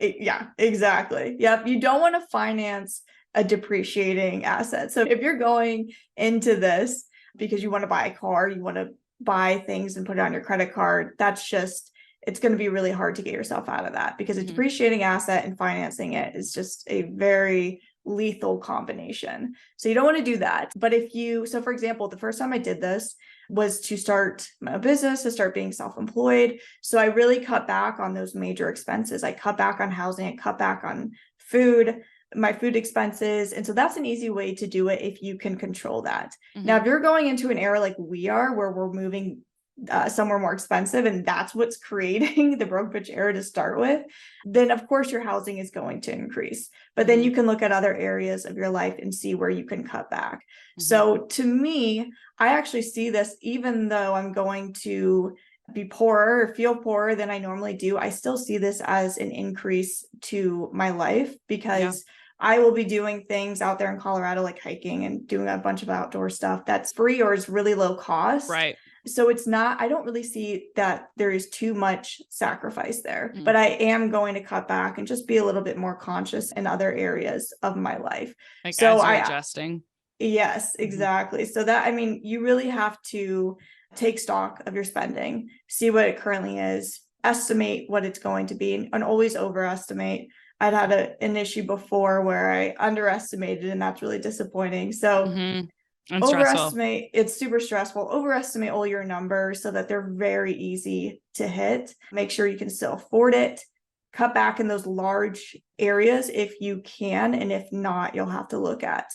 Yeah, exactly. Yep. You don't want to finance a depreciating asset. So if you're going into this because you want to buy a car, you want to buy things and put it on your credit card, it's going to be really hard to get yourself out of that, because a depreciating asset and financing it is just a very lethal combination. So you don't want to do that. But so for example, the first time I did this was to start my business, to start being self-employed. So I really cut back on those major expenses. I cut back on housing, I cut back on my food expenses. And so that's an easy way to do it if you can control that. Now, if you're going into an era like we are, where we're moving somewhere more expensive, and that's what's creating the broke bitch era to start with, then of course your housing is going to increase. But then you can look at other areas of your life and see where you can cut back. So to me, I actually see this, even though I'm going to be poorer or feel poorer than I normally do, I still see this as an increase to my life, because I will be doing things out there in Colorado, like hiking and doing a bunch of outdoor stuff that's free or is really low cost. Right. So it's not, I don't really see that there is too much sacrifice there, Mm. but I am going to cut back and just be a little bit more conscious in other areas of my life. Like So as you're adjusting. yes, Mhm. exactly. So that, I mean, you really have to take stock of your spending, see what it currently is, estimate what it's going to be, and always overestimate. I'd had an issue before where I underestimated, and that's really disappointing. So Mhm. And stressful. overestimate, it's super stressful. Overestimate all your numbers so that they're very easy to hit. Make sure you can still afford it. Cut back in those large areas if you can. And if not, you'll have to look at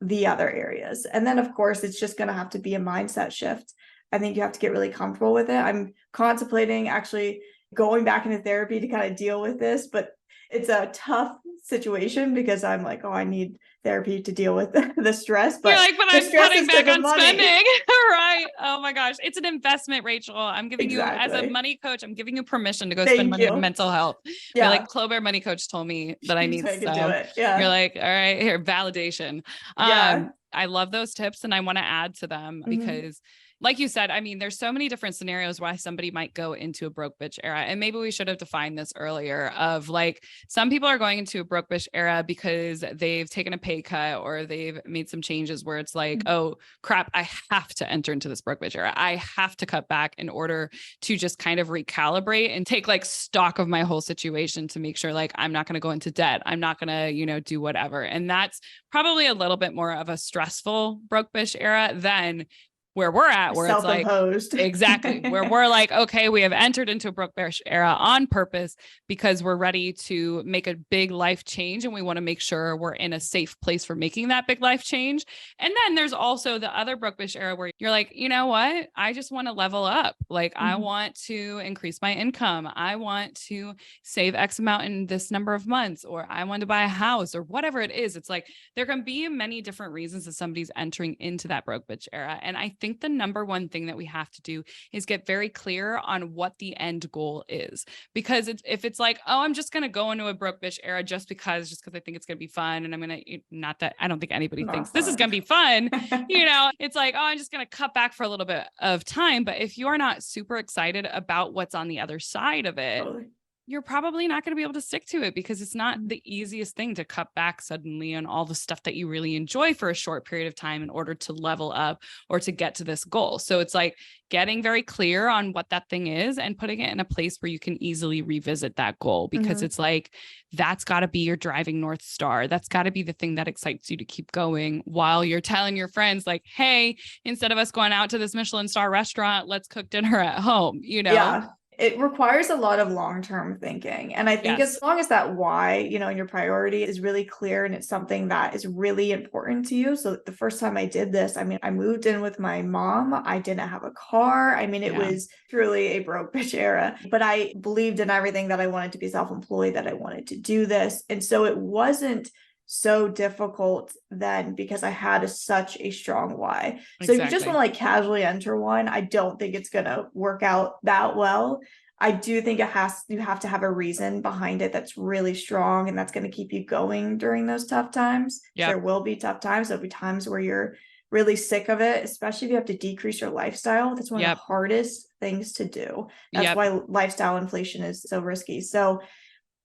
the other areas. And then, of course, it's just going to have to be a mindset shift. I think you have to get really comfortable with it. I'm contemplating actually going back into therapy to kind of deal with this, but it's a tough situation because I'm like, oh, I need therapy to deal with the stress, You're but like, but the I'm stress cutting is because back of on money. spending. Right. Oh my gosh. It's an investment, Rachel. I'm giving you, as a Exactly. money coach, I'm giving you permission to go spend Thank money on you. mental health. You're like, Yeah. Clover Money Coach told me that I need I can do some. it. You're Yeah. like, all right, here, validation. Yeah. I love those tips and I want to add to them because like you said, I mean, there's so many different scenarios why somebody might go into a broke bitch era. And maybe we should have defined this earlier of like, some people are going into a broke bitch era because they've taken a pay cut or they've made some changes where it's like, oh crap, I have to enter into this broke bitch era. I have to cut back in order to just kind of recalibrate and take like stock of my whole situation to make sure like I'm not going to go into debt. I'm not going to, do whatever. And that's probably a little bit more of a stressful broke bitch era than where we're at, where it's like, self-imposed. exactly, where we're like, okay, we have entered into a broke bitch era on purpose because we're ready to make a big life change and we want to make sure we're in a safe place for making that big life change. And then there's also the other broke bitch era where you're like, you know what? I just want to level up. Like, I want to increase my income. I want to save X amount in this number of months, or I want to buy a house or whatever it is. It's like, there can be many different reasons that somebody's entering into that broke bitch era. And I think the number one thing that we have to do is get very clear on what the end goal is. Because if it's like, oh, I'm just going to go into a broke bitch era just because I think it's going to be fun. And I'm going to, not that I don't think anybody thinks this is going to be fun. It's like, oh, I'm just going to cut back for a little bit of time. But if you're not super excited about what's on the other side of it, Totally. you're probably not going to be able to stick to it because it's not the easiest thing to cut back suddenly on all the stuff that you really enjoy for a short period of time in order to level up or to get to this goal. So it's like getting very clear on what that thing is and putting it in a place where you can easily revisit that goal, because it's like, that's got to be your driving North Star. That's got to be the thing that excites you to keep going while you're telling your friends like, hey, instead of us going out to this Michelin star restaurant, let's cook dinner at home, Yeah. It requires a lot of long-term thinking. And I think Yes. as long as that why, and your priority is really clear and it's something that is really important to you. So the first time I did this, I mean, I moved in with my mom. I didn't have a car. I mean, it was truly a broke bitch era, but I believed in everything that I wanted to be self-employed, that I wanted to do this. And so it wasn't so difficult then because I had such a strong why. So if you just want to like casually enter one, I don't think it's going to work out that well. I do think you have to have a reason behind it that's really strong and that's going to keep you going during those tough times. Yep. There will be tough times. There'll be times where you're really sick of it, especially if you have to decrease your lifestyle. That's one of the hardest things to do. That's why lifestyle inflation is so risky. So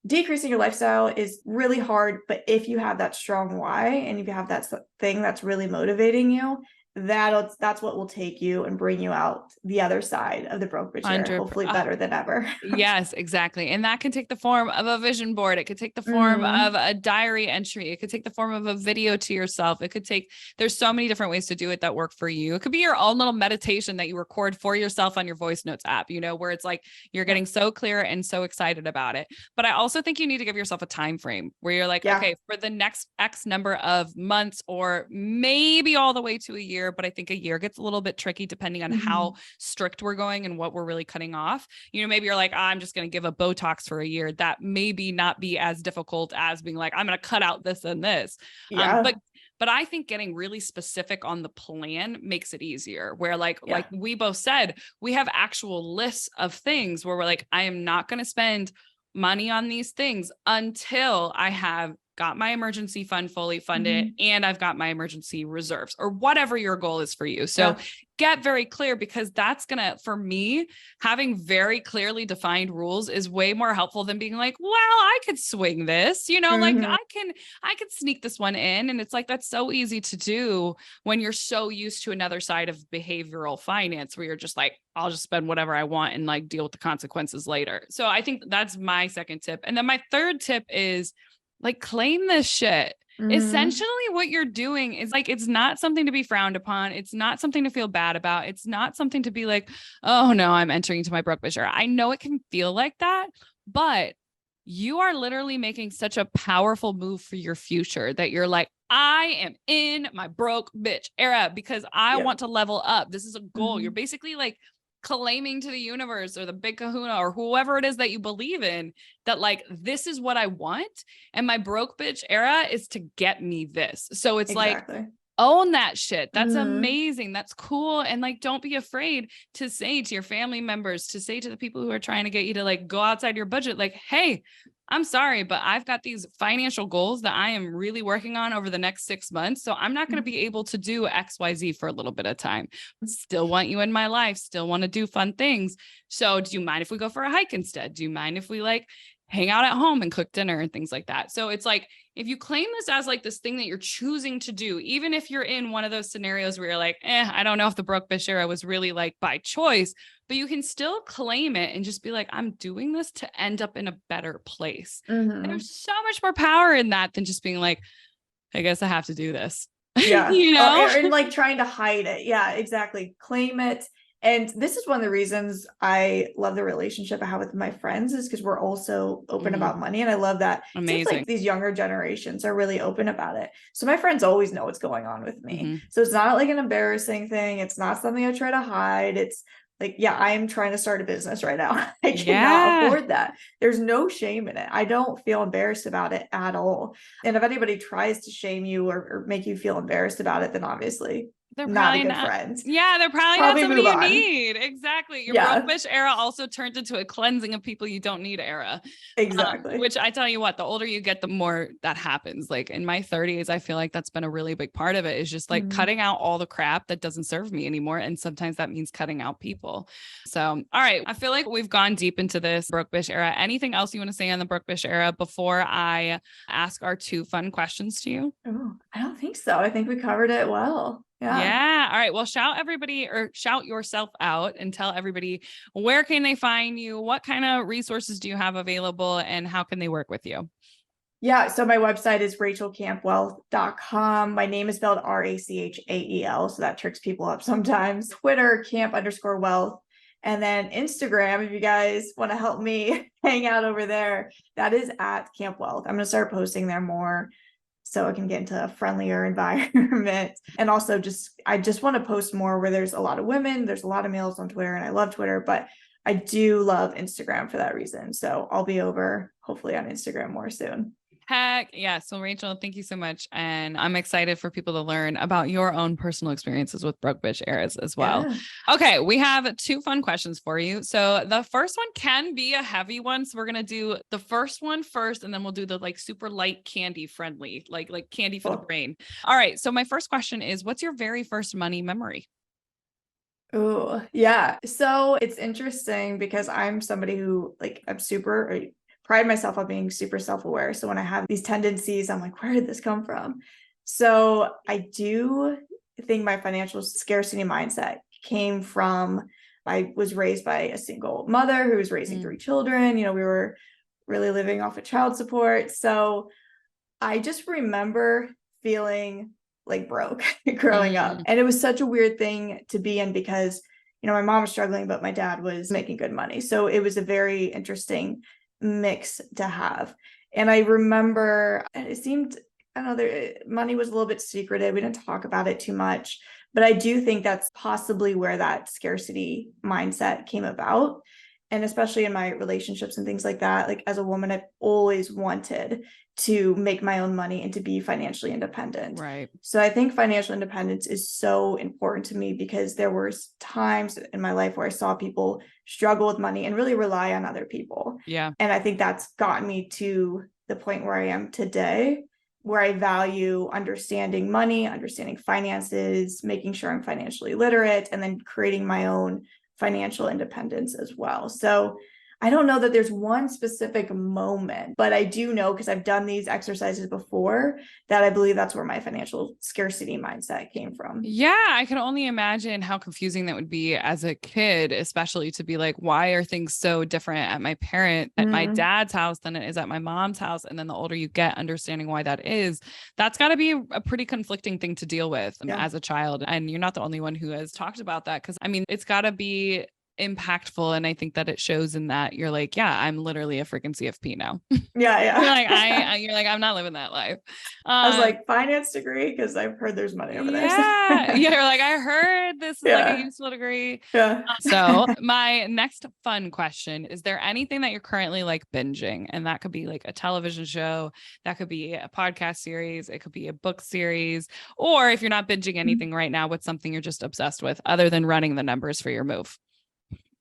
decreasing your lifestyle is really hard, but if you have that strong why and if you have that thing that's really motivating you, that's what will take you and bring you out the other side of the brokerage era, hopefully better than ever. Yes, exactly. And that can take the form of a vision board. It could take the form of a diary entry. It could take the form of a video to yourself. There's so many different ways to do it that work for you. It could be your own little meditation that you record for yourself on your voice notes app, where it's like, you're getting so clear and so excited about it. But I also think you need to give yourself a time frame where you're like, okay, for the next X number of months or maybe all the way to a year, but I think a year gets a little bit tricky depending on how strict we're going and what we're really cutting off. Maybe you're like, I'm just going to give a Botox for a year. That maybe not be as difficult as being like, I'm going to cut out this and this. But I think getting really specific on the plan makes it easier, where like we both said, we have actual lists of things where we're like, I am not going to spend money on these things until I have got my emergency fund fully funded Mhm. and I've got my emergency reserves or whatever your goal is for you. So Yeah. get very clear, because that's going to, for me, having very clearly defined rules is way more helpful than being like, well, I could swing this, like Mhm. I could sneak this one in. And it's like, that's so easy to do when you're so used to another side of behavioral finance where you're just like, I'll just spend whatever I want and like deal with the consequences later. So I think that's my second tip. And then my third tip is like, claim this shit. Mhm. Essentially, what you're doing is like, it's not something to be frowned upon. It's not something to feel bad about. It's not something to be like, oh no, I'm entering into my broke bitch era. I know it can feel like that, but you are literally making such a powerful move for your future that you're like, I am in my broke bitch era because I Yep. want to level up. This is a goal. You're Mhm. basically like claiming to the universe or the big kahuna or whoever it is that you believe in that like, this is what I want. And my broke bitch era is to get me this. So it's like, Exactly. own that shit. That's Mhm. amazing. That's cool. And like, don't be afraid to say to your family members, to say to the people who are trying to get you to like go outside your budget, like, hey, I'm sorry, but I've got these financial goals that I am really working on over the next 6 months. So I'm not going to Mhm. be able to do XYZ for a little bit of time. Still want you in my life, still want to do fun things. So do you mind if we go for a hike instead? Do you mind if we like hang out at home and cook dinner and things like that? So it's like, if you claim this as like this thing that you're choosing to do, even if you're in one of those scenarios where you're like, I don't know if the broke bitch era was really like by choice, but you can still claim it and just be like, I'm doing this to end up in a better place. Mhm. There's so much more power in that than just being like, I guess I have to do this, Yeah. you know? And like trying to hide it. Yeah, exactly. Claim it. And this is one of the reasons I love the relationship I have with my friends, is because we're also open Mhm. about money. And I love that it seems Amazing. like these younger generations are really open about it. So my friends always know what's going on with me. Mhm. So it's not like an embarrassing thing. It's not something I try to hide. It's like, yeah, I am trying to start a business right now. I cannot Yeah. afford that. There's no shame in it. I don't feel embarrassed about it at all. And if anybody tries to shame you or make you feel embarrassed about it, then obviously They're not a probably good not. friend. Yeah, they're probably not Probably somebody move you on. need. Exactly. Your broke Yeah, bitch era also turned into a cleansing of people you don't need era. exactly. Which I tell you what, the older you get, the more that happens. Like in my 30s, I feel like that's been a really big part of it, is just like Mhm. cutting out all the crap that doesn't serve me anymore. And sometimes that means cutting out people. So, all right. I feel like we've gone deep into this broke bitch era. Anything else you want to say on the broke bitch era before I ask our two fun questions to you? Oh, I don't think so. I think we covered it well. Yeah. Yeah. All right. Well, shout everybody or shout yourself out and tell everybody, where can they find you? What kind of resources do you have available and how can they work with you? Yeah. So my website is rachelcampwealth.com. My name is spelled Rachael. So that tricks people up sometimes. Twitter, camp_wealth. And then Instagram, if you guys want to help me hang out over there, that is at Camp Wealth. I'm going to start posting there more so I can get into a friendlier environment. And also I just want to post more where there's a lot of women, there's a lot of males on Twitter, and I love Twitter, but I do love Instagram for that reason. So I'll be over hopefully on Instagram more soon. Heck yeah. So, Rachel, thank you so much. And I'm excited for people to learn about your own personal experiences with broke bitch eras as well. Yeah. Okay. We have two fun questions for you. So, the first one can be a heavy one. So, we're going to do the first one first, and then we'll do the like super light candy friendly, like candy for the Cool. brain. All right. So, my first question is, what's your very first money memory? Oh, yeah. So it's interesting because I'm somebody who I'm pride myself on being super self-aware. So when I have these tendencies, I'm like, where did this come from? So I do think my financial scarcity mindset came from I was raised by a single mother who was raising Mm, three children. We were really living off of child support. So I just remember feeling like broke growing up. mm, And it was such a weird thing to be in because, my mom was struggling, but my dad was making good money. So it was a very interesting mix to have. And I remember it seemed, I don't know, money was a little bit secretive. We didn't talk about it too much. But I do think that's possibly where that scarcity mindset came about. And especially in my relationships and things like that, like as a woman, I've always wanted to make my own money and to be financially independent. right. So I think financial independence is so important to me because there were times in my life where I saw people struggle with money and really rely on other people. Yeah. And I think that's gotten me to the point where I am today. where I value understanding money, understanding finances, making sure I'm financially literate, and then creating my own financial independence as well. So I don't know that there's one specific moment, but I do know, because I've done these exercises before, that I believe that's where my financial scarcity mindset came from. Yeah, I can only imagine how confusing that would be as a kid, especially to be like, why are things so different at my dad's house than it is at my mom's house? And then the older you get, understanding why that is, that's got to be a pretty conflicting thing to deal with as a child. And you're not the only one who has talked about that, because I mean, it's got to be impactful. And I think that it shows in that you're like, yeah, I'm literally a freaking CFP now. Yeah. You're like, I'm not living that life. I was like, finance degree, because I've heard there's money over there. Yeah. You're like, I heard this is like a useful degree. Yeah. So my next fun question, is there anything that you're currently like binging? And that could be like a television show, that could be a podcast series, it could be a book series, or if you're not binging anything right now, what's something you're just obsessed with other than running the numbers for your move?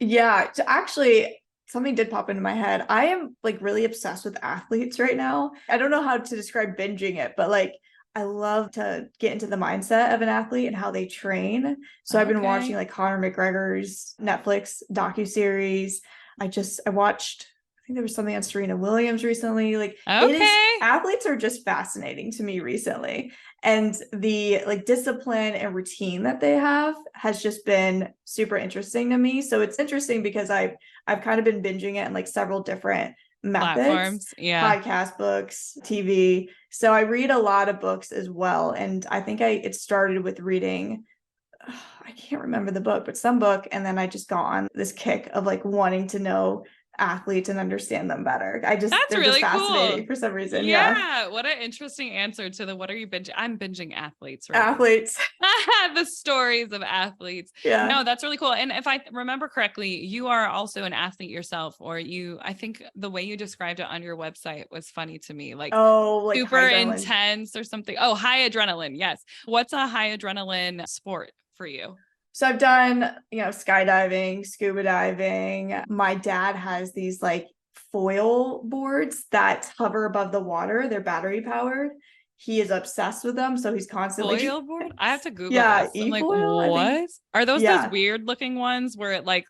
Yeah, so actually, something did pop into my head. I am like really obsessed with athletes right now. I don't know how to describe binging it, but like I love to get into the mindset of an athlete and how they train. So I've been watching like Conor McGregor's Netflix docuseries. I watched, I think there was something on Serena Williams recently. Like athletes are just fascinating to me recently. And the like discipline and routine that they have has just been super interesting to me. So it's interesting because I've kind of been binging it in like several different methods, platforms, podcast, books, TV. So I read a lot of books as well. And I think it started with reading, I can't remember the book, but some book. And then I just got on this kick of like wanting to know athletes and understand them better. That's really just fascinating for some reason. Yeah. What an interesting answer to the what are you binging? I'm binging athletes, right? Athletes. The stories of athletes. Yeah. No, that's really cool. And if I remember correctly, you are also an athlete yourself, or I think the way you described it on your website was funny to me. Like super intense or something. Oh, high adrenaline. Yes. What's a high adrenaline sport for you? So I've done, skydiving, scuba diving. My dad has these like foil boards that hover above the water. They're battery powered. He is obsessed with them. So he's constantly foil board. I have to Google this. I'm like, what are those weird looking ones where it like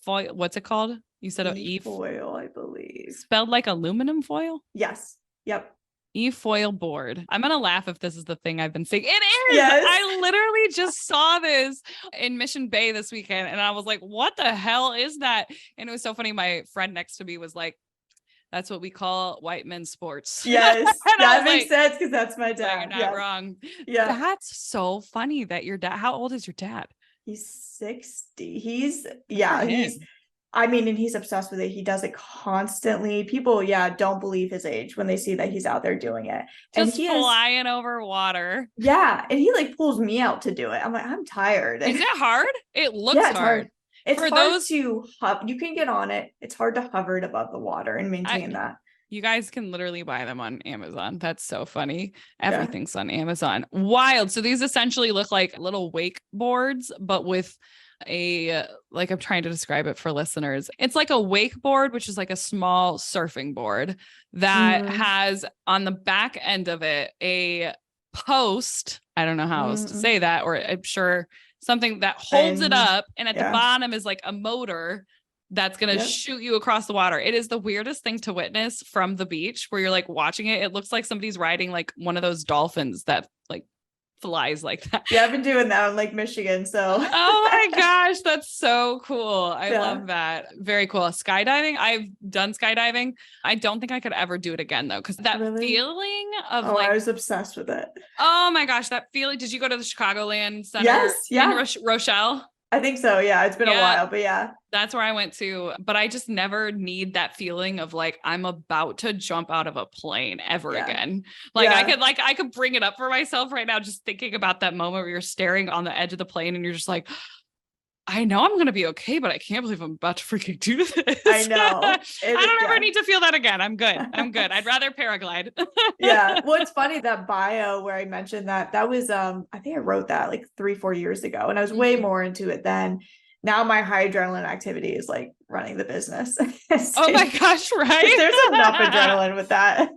foil? What's it called? You said foil, I believe. Spelled like aluminum foil? Yes. Yep. E-foil board. I'm gonna laugh if this is the thing I've been seeing. It is. Yes. I literally just saw this in Mission Bay this weekend, and I was like, "What the hell is that?" And it was so funny. My friend next to me was like, "That's what we call white men sports." Yes, that makes sense because that's my dad. You're not wrong. Yeah, that's so funny that your dad. How old is your dad? He's 60. And he's obsessed with it. He does it constantly. People, don't believe his age when they see that he's out there doing it. Just flying over water. Yeah. And he like pulls me out to do it. I'm like, I'm tired. Is it hard? It looks hard. It's hard to you can get on it. It's hard to hover it above the water and maintain that. You guys can literally buy them on Amazon. That's so funny. Everything's on Amazon. Wild. So these essentially look like little wakeboards, but with I'm trying to describe it for listeners. It's like a wakeboard, which is like a small surfing board that has on the back end of it a post. I don't know how else to say that, or I'm sure something that holds it up. And at the bottom is like a motor that's going to shoot you across the water. It is the weirdest thing to witness from the beach where you're like watching it. It looks like somebody's riding like one of those dolphins that like flies like that. Yeah, I've been doing that on Lake Michigan. So oh my gosh, that's so cool. I love that. Very cool. Skydiving. I've done skydiving. I don't think I could ever do it again though, because that feeling of I was obsessed with it. Oh my gosh, that feeling. Did you go to the Chicagoland Center? Yes, in Rochelle? I think so. Yeah. It's been a while, but yeah. That's where I went to, but I just never need that feeling of like, I'm about to jump out of a plane ever again. Like I could bring it up for myself right now, just thinking about that moment where you're staring on the edge of the plane and you're just like, I know I'm going to be okay, but I can't believe I'm about to freaking do this. I know. I don't ever need to feel that again. I'm good. I'd rather paraglide. Yeah. Well, it's funny that bio where I mentioned that was, I think I wrote that like 3-4 years ago and I was way more into it then. Now my high adrenaline activity is like running the business. Oh my gosh, right? There's enough adrenaline with that.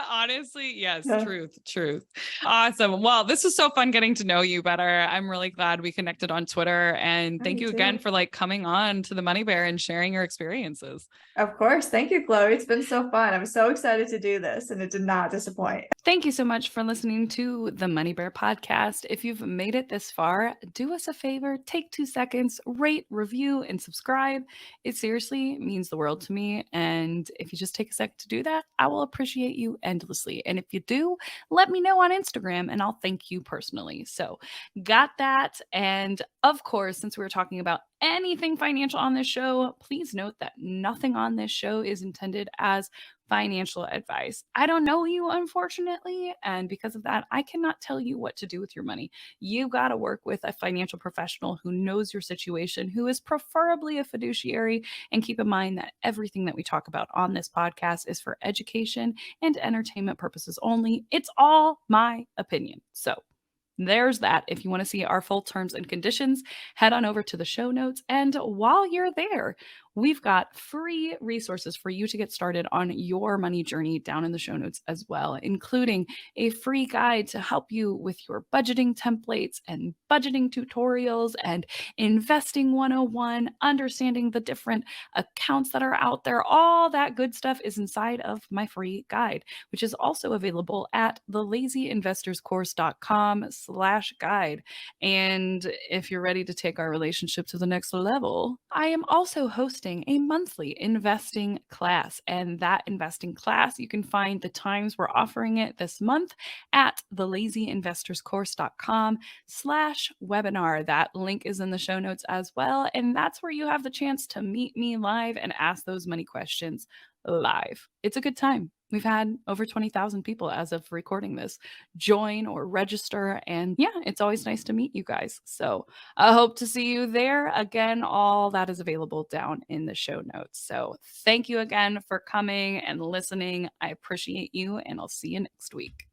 Honestly, yes, Yeah, truth. Awesome. Well, this was so fun getting to know you better. I'm really glad we connected on Twitter. And thank me you again too. for like coming on to the Money Bear and sharing your experiences. Of course. Thank you, Chloe. It's been so fun. I'm so excited to do this, and it did not disappoint. Thank you so much for listening to the Money Bear podcast. If you've made it this far, do us a favor, take 2 seconds, rate, review, and subscribe. It seriously means the world to me. And if you just take a sec to do that, I will appreciate you endlessly. And if you do, let me know on Instagram and I'll thank you personally. So, got that. And of course, since we were talking about anything financial on this show, please note that nothing on this show is intended as financial advice. I don't know you, unfortunately. And because of that, I cannot tell you what to do with your money. You got to work with a financial professional who knows your situation, who is preferably a fiduciary. And keep in mind that everything that we talk about on this podcast is for education and entertainment purposes only. It's all my opinion. So, there's that. If you want to see our full terms and conditions, head on over to the show notes. And while you're there, we've got free resources for you to get started on your money journey down in the show notes as well, including a free guide to help you with your budgeting templates and budgeting tutorials and investing 101, understanding the different accounts that are out there. All that good stuff is inside of my free guide, which is also available at thelazyinvestorscourse.com/guide. And if you're ready to take our relationship to the next level, I am also hosting a monthly investing class. And that investing class, you can find the times we're offering it this month at thelazyinvestorscourse.com/webinar. That link is in the show notes as well. And that's where you have the chance to meet me live and ask those money questions live. It's a good time. We've had over 20,000 people as of recording this join or register. And yeah, it's always nice to meet you guys. So I hope to see you there. Again, all that is available down in the show notes. So thank you again for coming and listening. I appreciate you, and I'll see you next week.